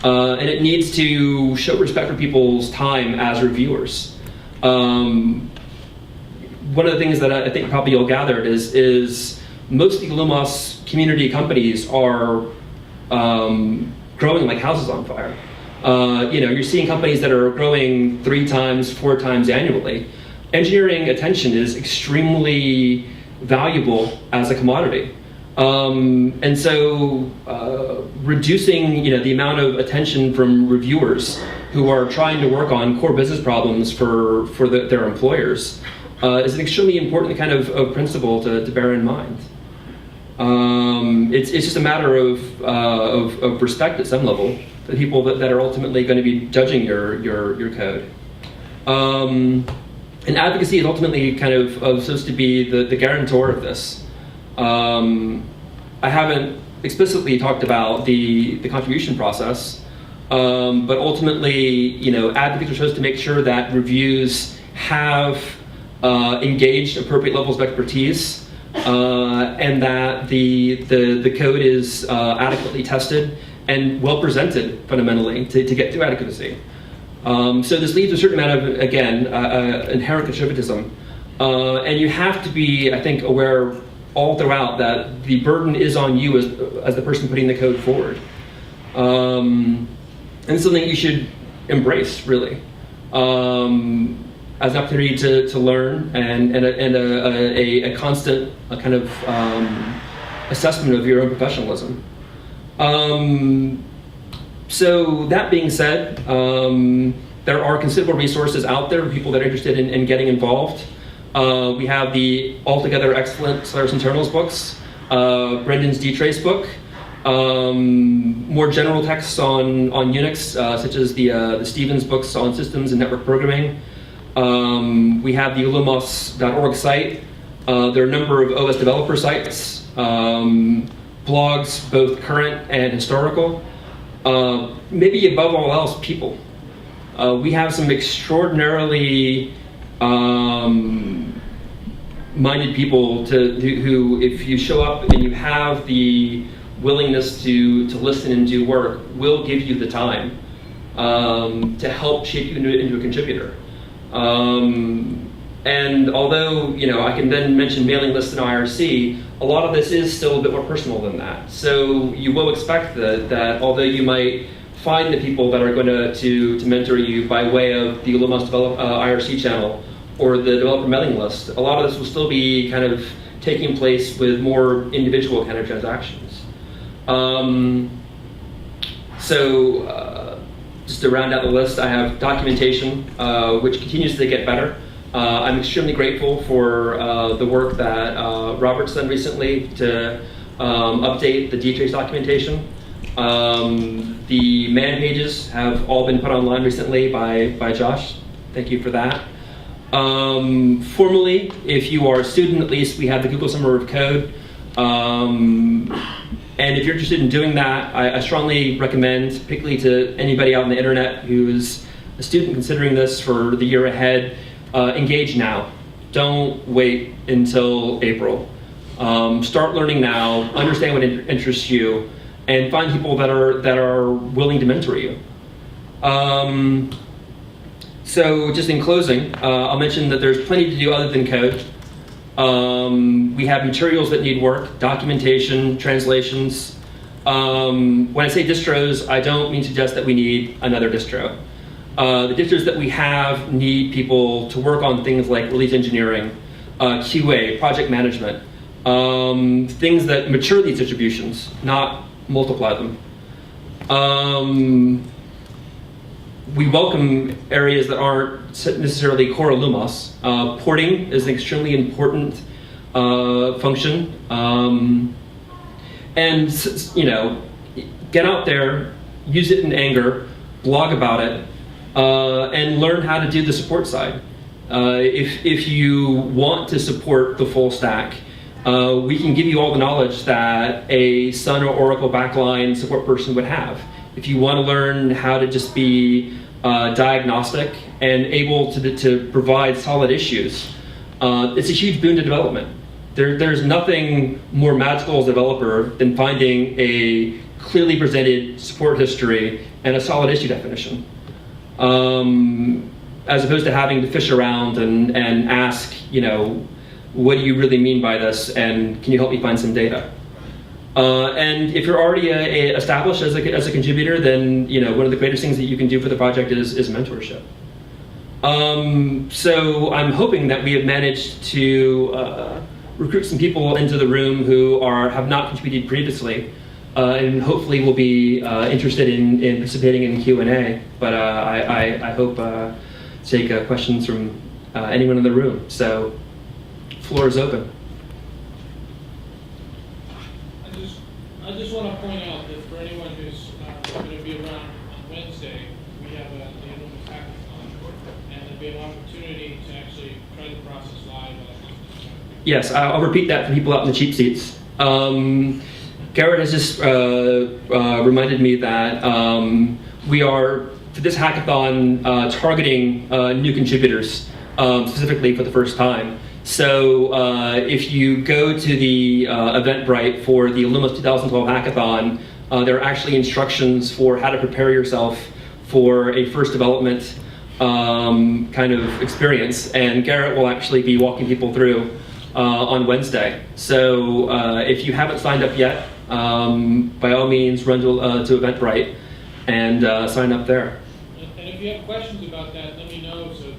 And it needs to show respect for people's time as reviewers. One of the things that I think probably you'll gathered is most of the illumos community companies are growing like houses on fire. You're seeing companies that are growing 3 times, 4 times annually. Engineering attention is extremely valuable as a commodity. And so reducing the amount of attention from reviewers who are trying to work on core business problems for their employers is an extremely important kind of principle to bear in mind. It's just a matter of respect at some level for the people that are ultimately going to be judging your code. And advocacy is ultimately kind of supposed to be the guarantor of this. I haven't explicitly talked about the contribution process, but ultimately, advocates are supposed to make sure that reviews have engaged appropriate levels of expertise, and that the code is adequately tested and well presented fundamentally to get through adequacy. So this leaves a certain amount of, again, inherent conservatism. And you have to be, I think, aware all throughout that the burden is on you as the person putting the code forward. And it's something you should embrace, really, as an opportunity to learn and a constant kind of assessment of your own professionalism. So that being said, there are considerable resources out there for people that are interested in getting involved. We have the altogether excellent Solaris Internals books, Brendan's dtrace book, more general texts on Unix, such as the Stevens books on systems and network programming. We have the illumos.org site. There are a number of OS developer sites, blogs, both current and historical. Maybe above all else, people. We have some extraordinarily minded people who, if you show up and you have the willingness to listen and do work, will give you the time to help shape you into a contributor. And although I can then mention mailing lists and IRC, a lot of this is still a bit more personal than that. So you will expect that although you might find the people that are going to mentor you by way of the illumos IRC channel or the developer mailing list, a lot of this will still be kind of taking place with more individual kind of transactions. Just to round out the list, I have documentation, which continues to get better. I'm extremely grateful for the work that Robert's done recently to update the dtrace documentation. The man pages have all been put online recently by Josh. Thank you for that. Formally, if you are a student, at least we have the Google Summer of Code. And if you're interested in doing that, I strongly recommend, particularly to anybody out on the internet who is a student considering this for the year ahead, engage now. Don't wait until April. Start learning now, understand what interests you, and find people that are willing to mentor you. So just in closing, I'll mention that there's plenty to do other than code. We have materials that need work, documentation, translations. When I say distros, I don't mean to suggest that we need another distro. The distros that we have need people to work on things like release engineering, QA, project management, things that mature these distributions, not multiply them. We welcome areas that aren't necessarily core illumos. Porting is an extremely important function. And get out there, use it in anger, blog about it, and learn how to do the support side. If you want to support the full stack, we can give you all the knowledge that a Sun or Oracle backline support person would have. If you want to learn how to just be diagnostic and able to provide solid issues, it's a huge boon to development. There's nothing more magical as a developer than finding a clearly presented support history and a solid issue definition, as opposed to having to fish around and ask, what do you really mean by this, and can you help me find some data? And if you're already established as a contributor, then one of the greatest things that you can do for the project is mentorship. So I'm hoping that we have managed to recruit some people into the room who have not contributed previously, and hopefully will be interested in participating in Q&A. But I hope to take questions from anyone in the room. So, floor is open. I just want to point out that for anyone who's going to be around on Wednesday, we have the illumos hackathon, and there'll be an opportunity to actually try the process live. Yes, I'll repeat that for people out in the cheap seats. Garrett has just reminded me that we are, for this hackathon, targeting new contributors, specifically for the first time. So if you go to the Eventbrite for the Illumos 2012 hackathon, there are actually instructions for how to prepare yourself for a first development kind of experience, and Garrett will actually be walking people through on Wednesday. So if you haven't signed up yet, by all means run to Eventbrite and sign up there. And if you have questions about that, let me know. So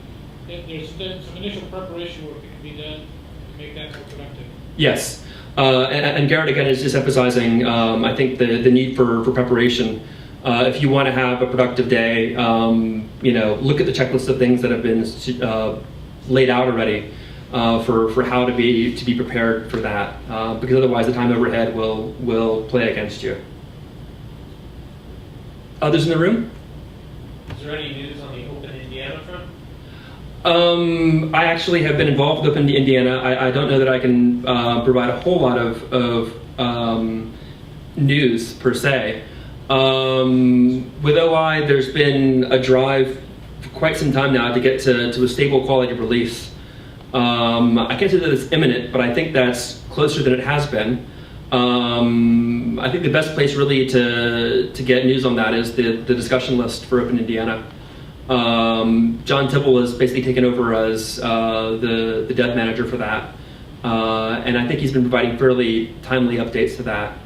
there's some initial preparation work that can be done to make that more productive. Yes, and Garrett again is just emphasizing, I think, the need for preparation. If you want to have a productive day, look at the checklist of things that have been laid out already for how to be prepared for that, because otherwise the time overhead will play against you. Others in the room? Is there any news on the OpenIndiana front? I actually have been involved with OpenIndiana. I don't know that I can provide a whole lot of news per se. With OI, there's been a drive for quite some time now to get to a stable quality release. I can't say that it's imminent, but I think that's closer than it has been. I think the best place really to get news on that is the discussion list for OpenIndiana. John Tipple has basically taken over as the dev manager for that, and I think he's been providing fairly timely updates to that.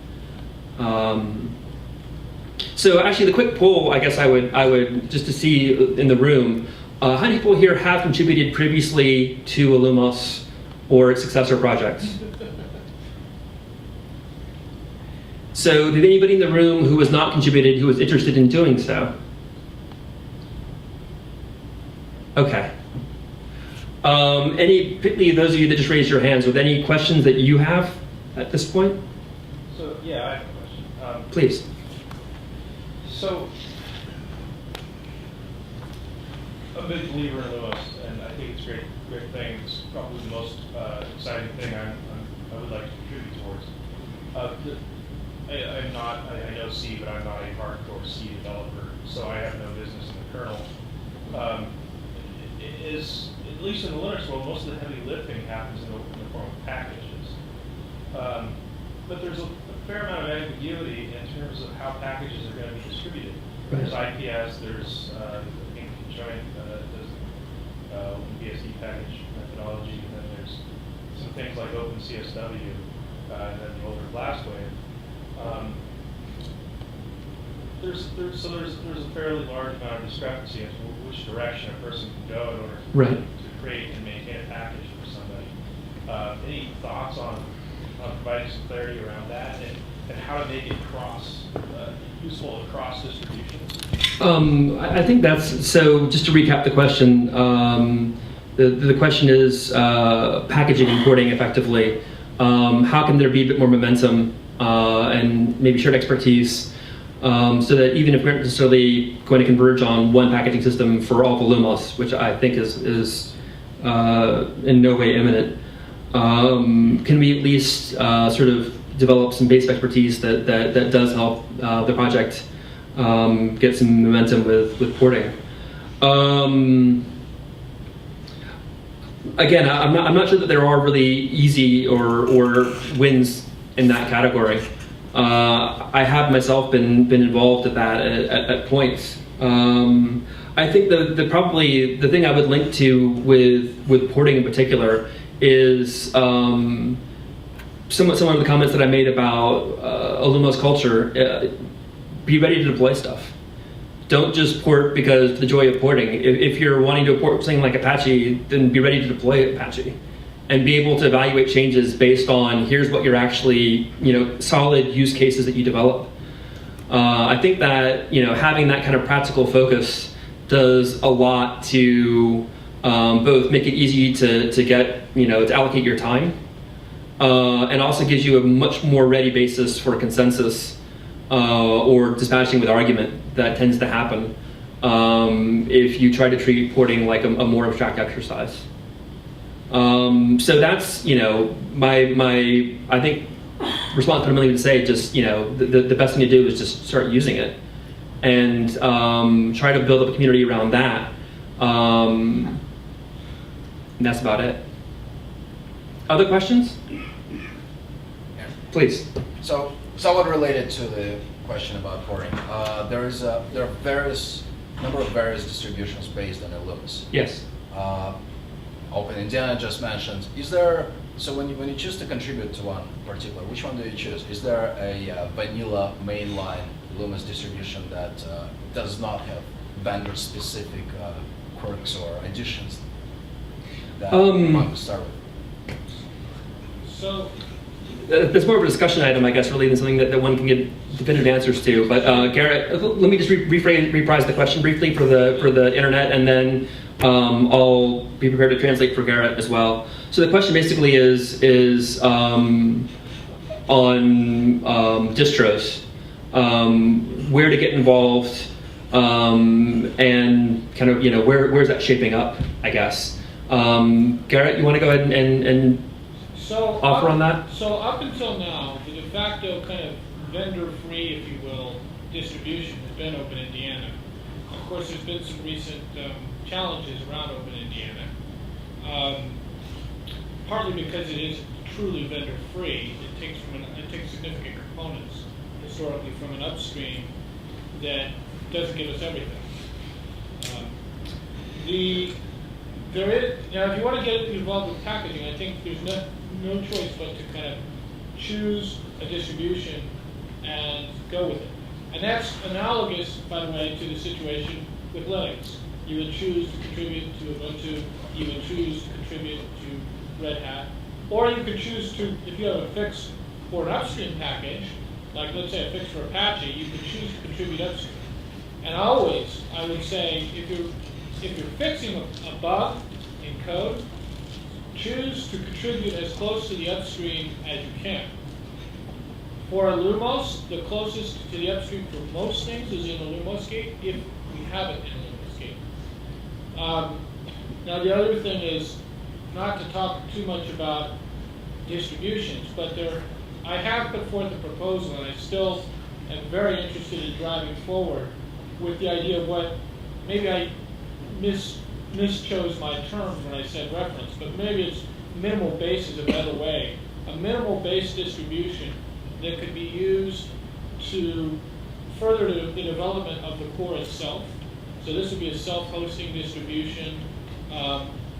So actually, the quick poll, I guess I would just to see in the room, how many people here have contributed previously to Illumos or its successor projects? So did anybody in the room who has not contributed who is interested in doing so? Okay. Particularly those of you that just raised your hands, are there any questions that you have at this point? So, yeah, I have a question. Please. So, a big believer in illumos, and I think it's a great thing. It's probably the most exciting thing I would like to contribute towards. I know C, but I'm not a hardcore C developer, so I have no business in the kernel. At least in the Linux world, most of the heavy lifting happens in the form of packages. But there's a fair amount of ambiguity in terms of how packages are going to be distributed. Right. There's IPS, there's I think joint does BSD package methodology, and then there's some things like OpenCSW, and then the older Blastwave. There's a fairly large amount of discrepancy as to which direction a person can go in order to create and maintain a package for somebody. Any thoughts on providing some clarity around that and how to make it useful across distributions? I think that's, so just to recap the question, the question is packaging and porting effectively. How can there be a bit more momentum and maybe shared expertise so that even if we're not necessarily going to converge on one packaging system for all the illumos, which I think is in no way imminent, can we at least sort of develop some basic expertise that does help the project get some momentum with porting? Again, I'm not sure that there are really easy or wins in that category. I have myself been involved at that at points. I think probably the thing I would link to with porting in particular is somewhat similar to the comments that I made about illumos culture. Be ready to deploy stuff. Don't just port because the joy of porting. If you're wanting to port something like Apache, then be ready to deploy Apache and be able to evaluate changes based on here's what you're actually, solid use cases that you develop. I think that, having that kind of practical focus does a lot to both make it easy to get, to allocate your time, and also gives you a much more ready basis for consensus or dispatching with argument that tends to happen if you try to treat porting like a more abstract exercise. So that's, my I think response to to say just, the best thing to do is just start using it and try to build up a community around that. And that's about it. Other questions? Yeah. Please. So, somewhat related to the question about porting, there are various distributions based on illumos. Yes. OpenIndiana just mentioned. Is there, so when you choose to contribute to one particular, which one do you choose? Is there a vanilla mainline illumos distribution that does not have vendor-specific quirks or additions that you want to start with? So, that's more of a discussion item, I guess, really, than something that one can get definitive answers to. But Garrett, let me just reprise the question briefly for the internet, and then I'll be prepared to translate for Garrett as well. So the question basically is on distros, where to get involved, and kind of where's that shaping up, I guess. Garrett, you want to go ahead and offer on that? So up until now, the de facto kind of vendor-free, if you will, distribution has been OpenIndiana. Of course, there's been some recent challenges around OpenIndiana, partly because it is truly vendor-free. It takes significant components historically from an upstream that doesn't give us everything. There is, now, if you want to get involved with packaging, I think there's no choice but to kind of choose a distribution and go with it. And that's analogous, by the way, to the situation with Linux. You would choose to contribute to Ubuntu, you would choose to contribute to Red Hat, or you could choose to, if you have a fix for an upstream package, like let's say a fix for Apache, you could choose to contribute upstream. And always, I would say, if you're fixing a bug in code, choose to contribute as close to the upstream as you can. For illumos, the closest to the upstream for most things is in illumos gate, if we have it in illumos gate. Now the other thing is not to talk too much about distributions, but I have put forth a proposal, and I still am very interested in driving forward with the idea of what, maybe I mischose my terms when I said reference, but maybe it's minimal base is a better way. A minimal base distribution that could be used to further the development of the core itself. So this would be a self-hosting distribution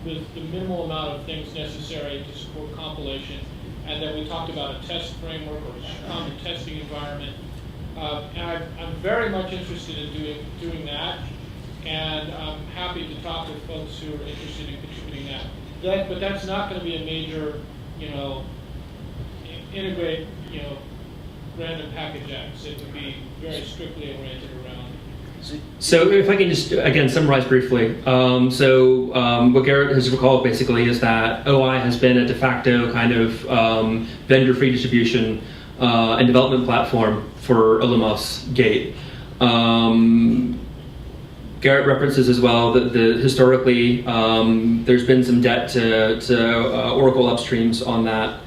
with the minimal amount of things necessary to support compilation. And then we talked about a test framework or a common testing environment. And I'm very much interested in doing that. And I'm happy to talk with folks who are interested in contributing that. But that's not going to be a major, integrate, random package X. It would be very strictly oriented around. So if I can just, again, summarize briefly. What Garrett has recalled basically is that OI has been a de facto kind of vendor-free distribution and development platform for illumos gate. Garrett references as well that historically there's been some debt to Oracle upstreams on that.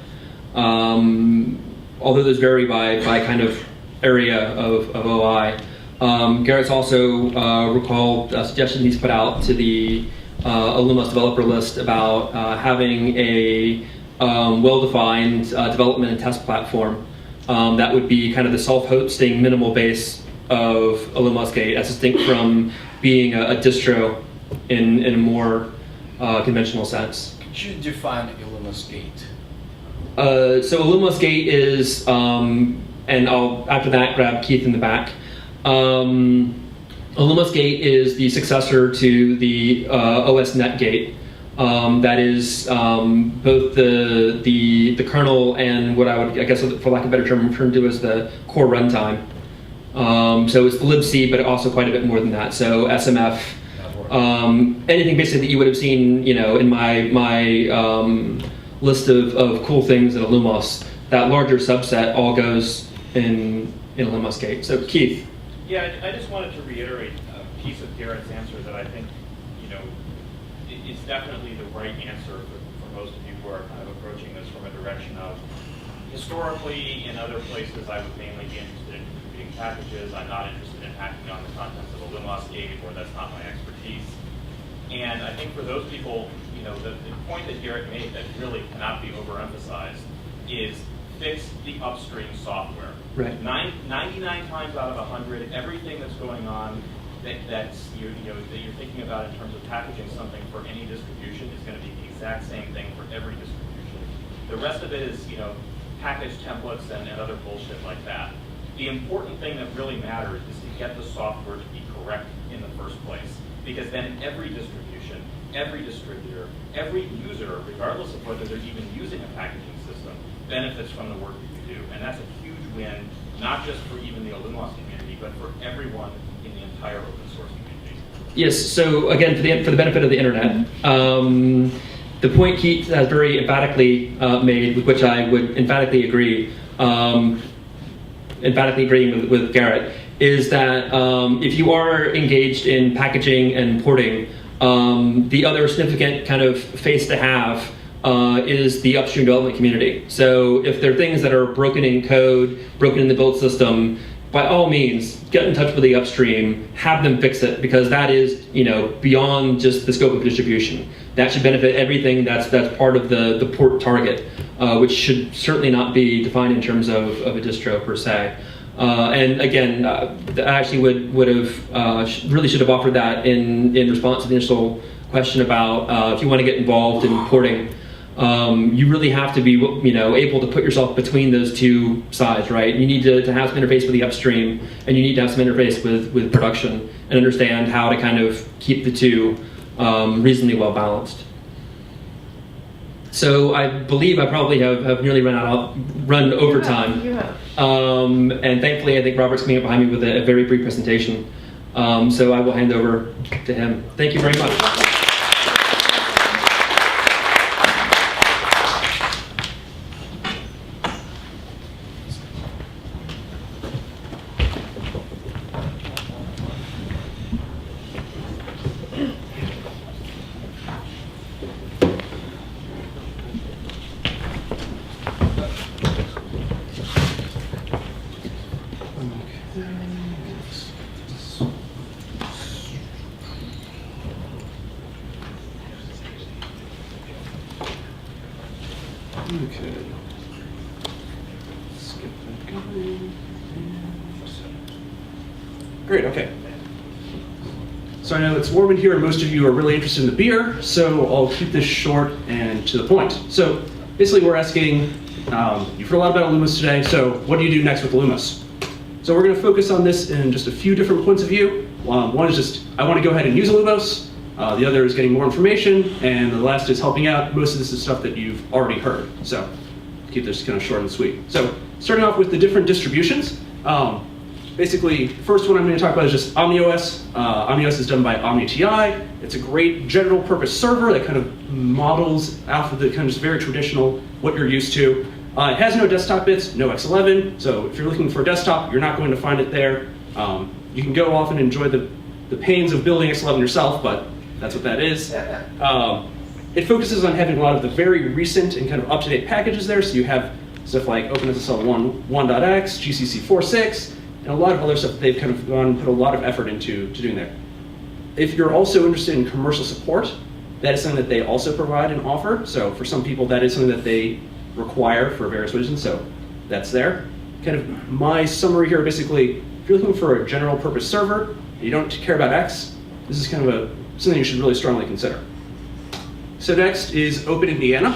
Although those vary by kind of area of OI. Garrett's also recalled a suggestion he's put out to the illumos developer list about having a well-defined development and test platform that would be kind of the self-hosting minimal base of illumos gate, as distinct from being a distro in a more conventional sense. Could you define illumos gate? So illumos gate is, and I'll after that grab Keith in the back. illumos gate is the successor to the OSNet gate. That is both the kernel and what I would, I guess, for lack of a better term, refer to as the core runtime. So it's the libc, but also quite a bit more than that. So SMF, anything basically that you would have seen, in my list of cool things in illumos. That larger subset all goes in illumos gate. So Keith. Yeah, I just wanted to reiterate a piece of Garrett's answer that I think, is definitely the right answer for most of you who are kind of approaching this from a direction of, historically, in other places, I would mainly be interested in contributing packages. I'm not interested in hacking on the contents of a illumos gate, or that's not my expertise. And I think for those people, the point that Garrett made that really cannot be overemphasized is fix the upstream software. Right. 99 times out of 100, everything that's going on that you're thinking about in terms of packaging something for any distribution is going to be the exact same thing for every distribution. The rest of it is, package templates and other bullshit like that. The important thing that really matters is to get the software to be correct in the first place, because then every distribution, every distributor, every user, regardless of whether they're even using a packaging system, benefits from the work that you do. And that's a huge win, not just for even the illumos community, but for everyone in the entire open source community. Yes, so again, for the benefit of the internet, the point Keith has very emphatically made, with which I would emphatically agree, emphatically agreeing with Garrett, is that if you are engaged in packaging and porting, the other significant kind of face to have is the upstream development community. So if there are things that are broken in code, broken in the build system, by all means, get in touch with the upstream, have them fix it, because that is, beyond just the scope of distribution. That should benefit everything that's part of the port target, which should certainly not be defined in terms of a distro per se. And again, I actually would have really should have offered that in response to the initial question about if you want to get involved in porting. You really have to be, able to put yourself between those two sides, right? You need to have some interface with the upstream, and you need to have some interface with production, and understand how to kind of keep the two reasonably well balanced. So I believe I probably have nearly run over time. You have. And thankfully, I think Robert's coming up behind me with a very brief presentation. So I will hand over to him. Thank you very much. Great, okay. So I know it's warm in here and most of you are really interested in the beer, so I'll keep this short and to the point. So basically we're asking, you've heard a lot about illumos today, so what do you do next with illumos? So we're going to focus on this in just a few different points of view. One is just, I want to go ahead and use illumos. The other is getting more information, and the last is helping out. Most of this is stuff that you've already heard, so keep this kind of short and sweet. So starting off with the different distributions. Basically, first one I'm going to talk about is just OmniOS. OmniOS is done by OmniTI. It's a great general purpose server that kind of models out of the kind of just very traditional, what you're used to. It has no desktop bits, no X11, so if you're looking for a desktop, you're not going to find it there. You can go off and enjoy the pains of building X11 yourself, but that's what that is. It focuses on having a lot of the very recent and kind of up-to-date packages there, so you have stuff like OpenSSL 1.x, GCC 4.6, and a lot of other stuff that they've kind of gone and put a lot of effort into doing there. If you're also interested in commercial support, that is something that they also provide and offer. So for some people, that is something that they require for various reasons, so that's there. Kind of my summary here, basically, if you're looking for a general purpose server, and you don't care about X, this is kind of something you should really strongly consider. So next is OpenIndiana.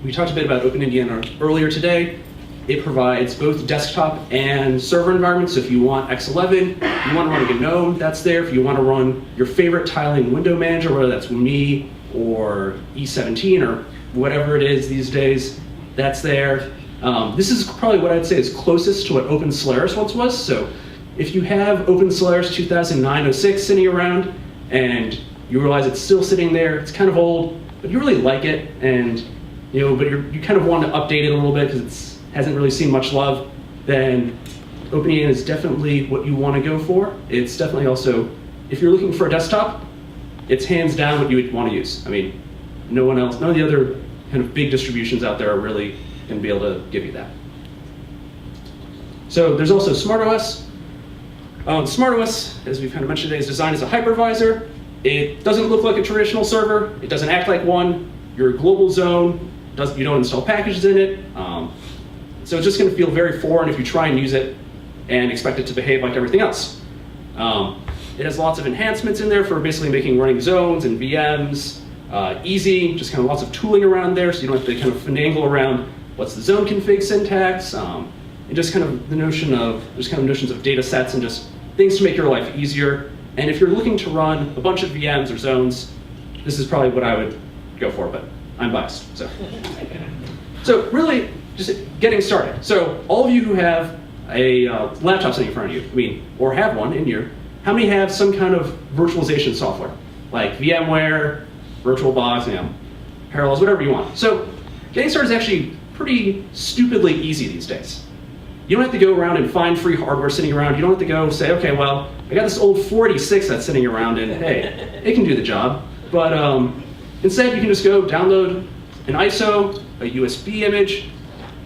We talked a bit about OpenIndiana earlier today. It provides both desktop and server environments. So if you want X11, you want to run a GNOME, that's there. If you want to run your favorite tiling window manager, whether that's me or E17 or whatever it is these days, that's there. This is probably what I'd say is closest to what OpenSolaris once was. So if you have OpenSolaris 2009-06 sitting around and you realize it's still sitting there, it's kind of old, but you really like it, and but you kind of want to update it a little bit because it hasn't really seen much love, then OpenIndiana is definitely what you want to go for. It's definitely also, if you're looking for a desktop, it's hands down what you would want to use. I mean, none of the other kind of big distributions out there are really going to be able to give you that. So there's also SmartOS. SmartOS, as we've kind of mentioned today, is designed as a hypervisor. It doesn't look like a traditional server. It doesn't act like one. You're a global zone. You don't install packages in it. So it's just going to feel very foreign if you try and use it and expect it to behave like everything else. It has lots of enhancements in there for basically making running zones and VMs easy, just kind of lots of tooling around there so you don't have to kind of finagle around what's the zone config syntax, and just kind of the notion of, there's kind of notions of data sets and just things to make your life easier. And if you're looking to run a bunch of VMs or zones, this is probably what I would go for, but I'm biased. So really, just getting started. So all of you who have a laptop sitting in front of you, or have one in your, how many have some kind of virtualization software? Like VMware, VirtualBox, Parallels, whatever you want. So getting started is actually pretty stupidly easy these days. You don't have to go around and find free hardware sitting around. You don't have to go say, okay, well, I got this old 486 that's sitting around and hey, it can do the job. But instead, you can just go download an ISO, a USB image,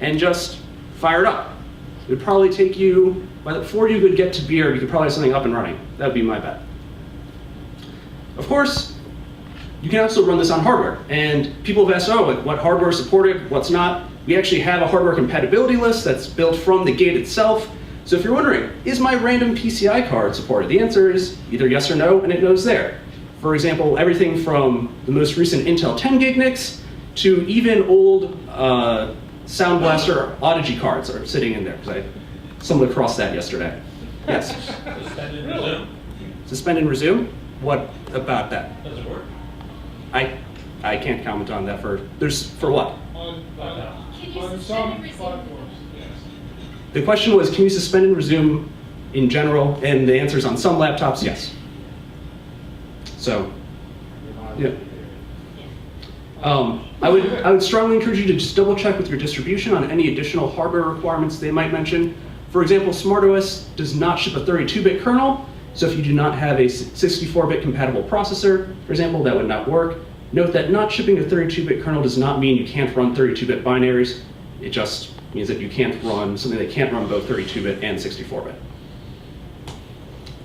and just fire it up. It would probably take you, before you could get to beer, you could probably have something up and running. That would be my bet. Of course, you can also run this on hardware. And people have asked, what hardware is supported, what's not? We actually have a hardware compatibility list that's built from the gate itself. So if you're wondering, is my random PCI card supported? The answer is either yes or no, and it knows there. For example, everything from the most recent Intel 10 gig NICs to even old Sound Blaster Audigy cards are sitting in there, because I stumbled across that yesterday. Yes? Suspend and resume. Suspend and resume? What about that? Does it work? I can't comment on that for what? On some platforms, yes. The question was, can you suspend and resume in general? And the answer is on some laptops, yes. So, yeah. I would strongly encourage you to just double check with your distribution on any additional hardware requirements they might mention. For example, SmartOS does not ship a 32-bit kernel, so if you do not have a 64-bit compatible processor, for example, that would not work. Note that not shipping a 32-bit kernel does not mean you can't run 32-bit binaries. It just means that you can't run something that can't run both 32-bit and 64-bit.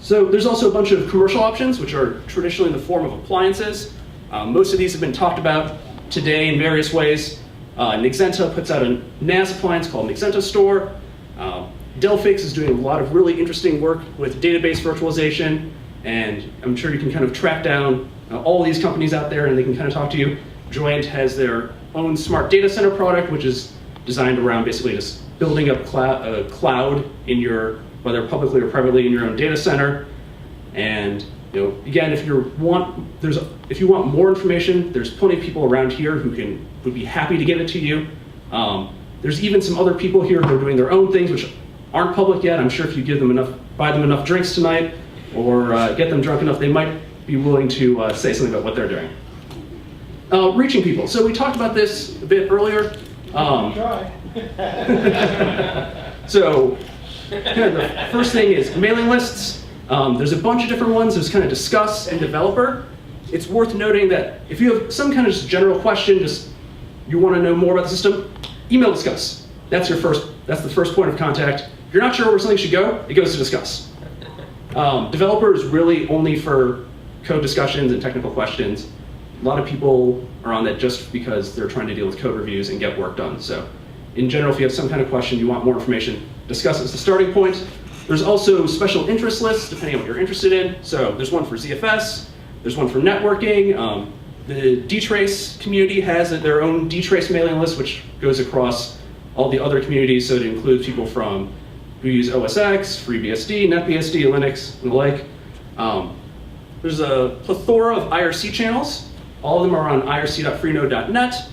So there's also a bunch of commercial options, which are traditionally in the form of appliances. Most of these have been talked about today in various ways. Nexenta puts out a NAS appliance called Nexenta Store. Delphix is doing a lot of really interesting work with database virtualization, and I'm sure you can kind of track down all these companies out there and they can kind of talk to you. Joyent has their own smart data center product, which is designed around basically just building up cloud in your, whether publicly or privately, in your own data center. And again, if you want more information, there's plenty of people around here who would be happy to give it to you. There's even some other people here who are doing their own things which aren't public yet. I'm sure if you buy them enough drinks tonight, or get them drunk enough, they might be willing to say something about what they're doing. Reaching people. So we talked about this a bit earlier. So kind of the first thing is mailing lists. There's a bunch of different ones. There's kind of discuss and developer. It's worth noting that if you have some kind of just general question, just you want to know more about the system, email discuss. That's the first point of contact. If you're not sure where something should go, it goes to discuss. Developer is really only for code discussions and technical questions. A lot of people are on that just because they're trying to deal with code reviews and get work done. So in general, if you have some kind of question, you want more information, discuss as the starting point. There's also special interest lists, depending on what you're interested in. So there's one for ZFS, there's one for networking. The dtrace community has their own dtrace mailing list, which goes across all the other communities. So it includes people who use OS X, FreeBSD, NetBSD, Linux, and the like. There's a plethora of IRC channels. All of them are on irc.freenode.net.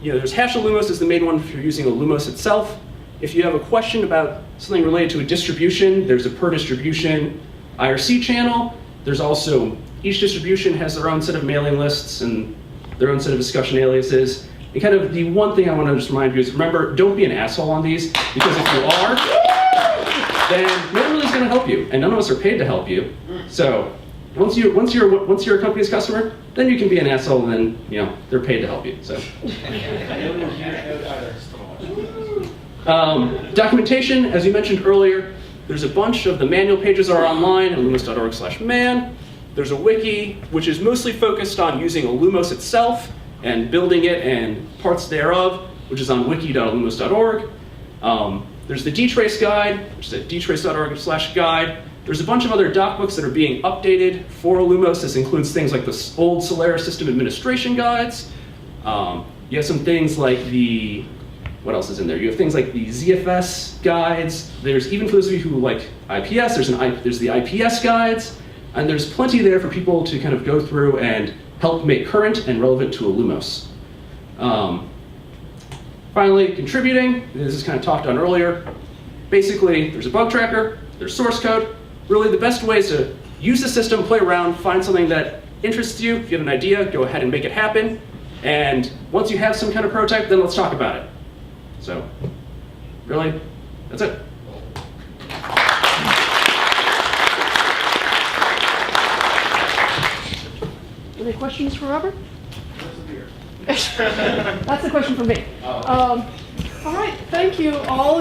There's illumos is the main one if you're using illumos itself. If you have a question about something related to a distribution, there's a per distribution IRC channel. There's also, each distribution has their own set of mailing lists and their own set of discussion aliases. And kind of the one thing I want to just remind you is, remember, don't be an asshole on these, because if you are, then no one really is going to help you, and none of us are paid to help you. So once you're a company's customer, then you can be an asshole, and then they're paid to help you. So. Documentation, as you mentioned earlier, there's a bunch of the manual pages are online at illumos.org/man. There's a wiki, which is mostly focused on using Illumos itself and building it and parts thereof, which is on wiki.illumos.org. There's the dtrace guide, which is at dtrace.org/guide. There's a bunch of other docbooks that are being updated for Illumos. This includes things like the old Solaris system administration guides. You have some things like what else is in there? You have things like the ZFS guides. There's, even for those of you who like IPS, there's the IPS guides. And there's plenty there for people to kind of go through and help make current and relevant to Illumos. Finally, contributing. This is kind of talked on earlier. Basically, there's a bug tracker, there's source code. Really, the best way is to use the system, play around, find something that interests you. If you have an idea, go ahead and make it happen. And once you have some kind of prototype, then let's talk about it. So, really, that's it. Any questions for Robert? That's a question for me. All right, thank you all.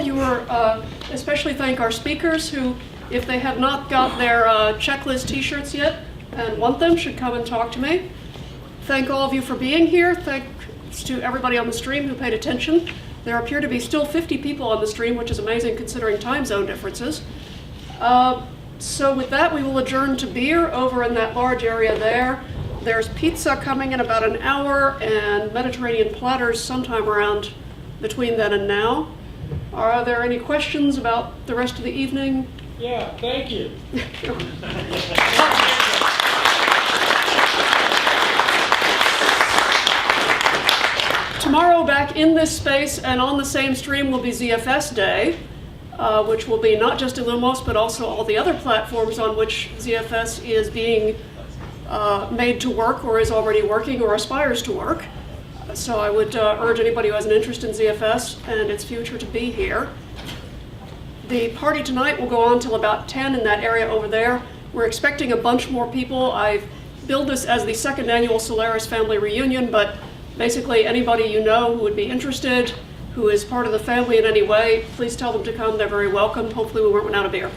Especially thank our speakers who, if they have not got their checklist t-shirts yet and want them, should come and talk to me. Thank all of you for being here. Thanks to everybody on the stream who paid attention. There appear to be still 50 people on the stream, which is amazing considering time zone differences. So with that, we will adjourn to beer over in that large area there. There's pizza coming in about an hour and Mediterranean platters sometime around between then and now. Are there any questions about the rest of the evening? Yeah, thank you. Tomorrow, back in this space and on the same stream, will be ZFS Day, which will be not just Illumos, but also all the other platforms on which ZFS is being made to work or is already working or aspires to work. So I would urge anybody who has an interest in ZFS and its future to be here. The party tonight will go on till about 10 in that area over there. We're expecting a bunch more people. I've billed this as the second annual Solaris family reunion, but basically anybody you know who would be interested, who is part of the family in any way, please tell them to come. They're very welcome. Hopefully we won't run out of beer.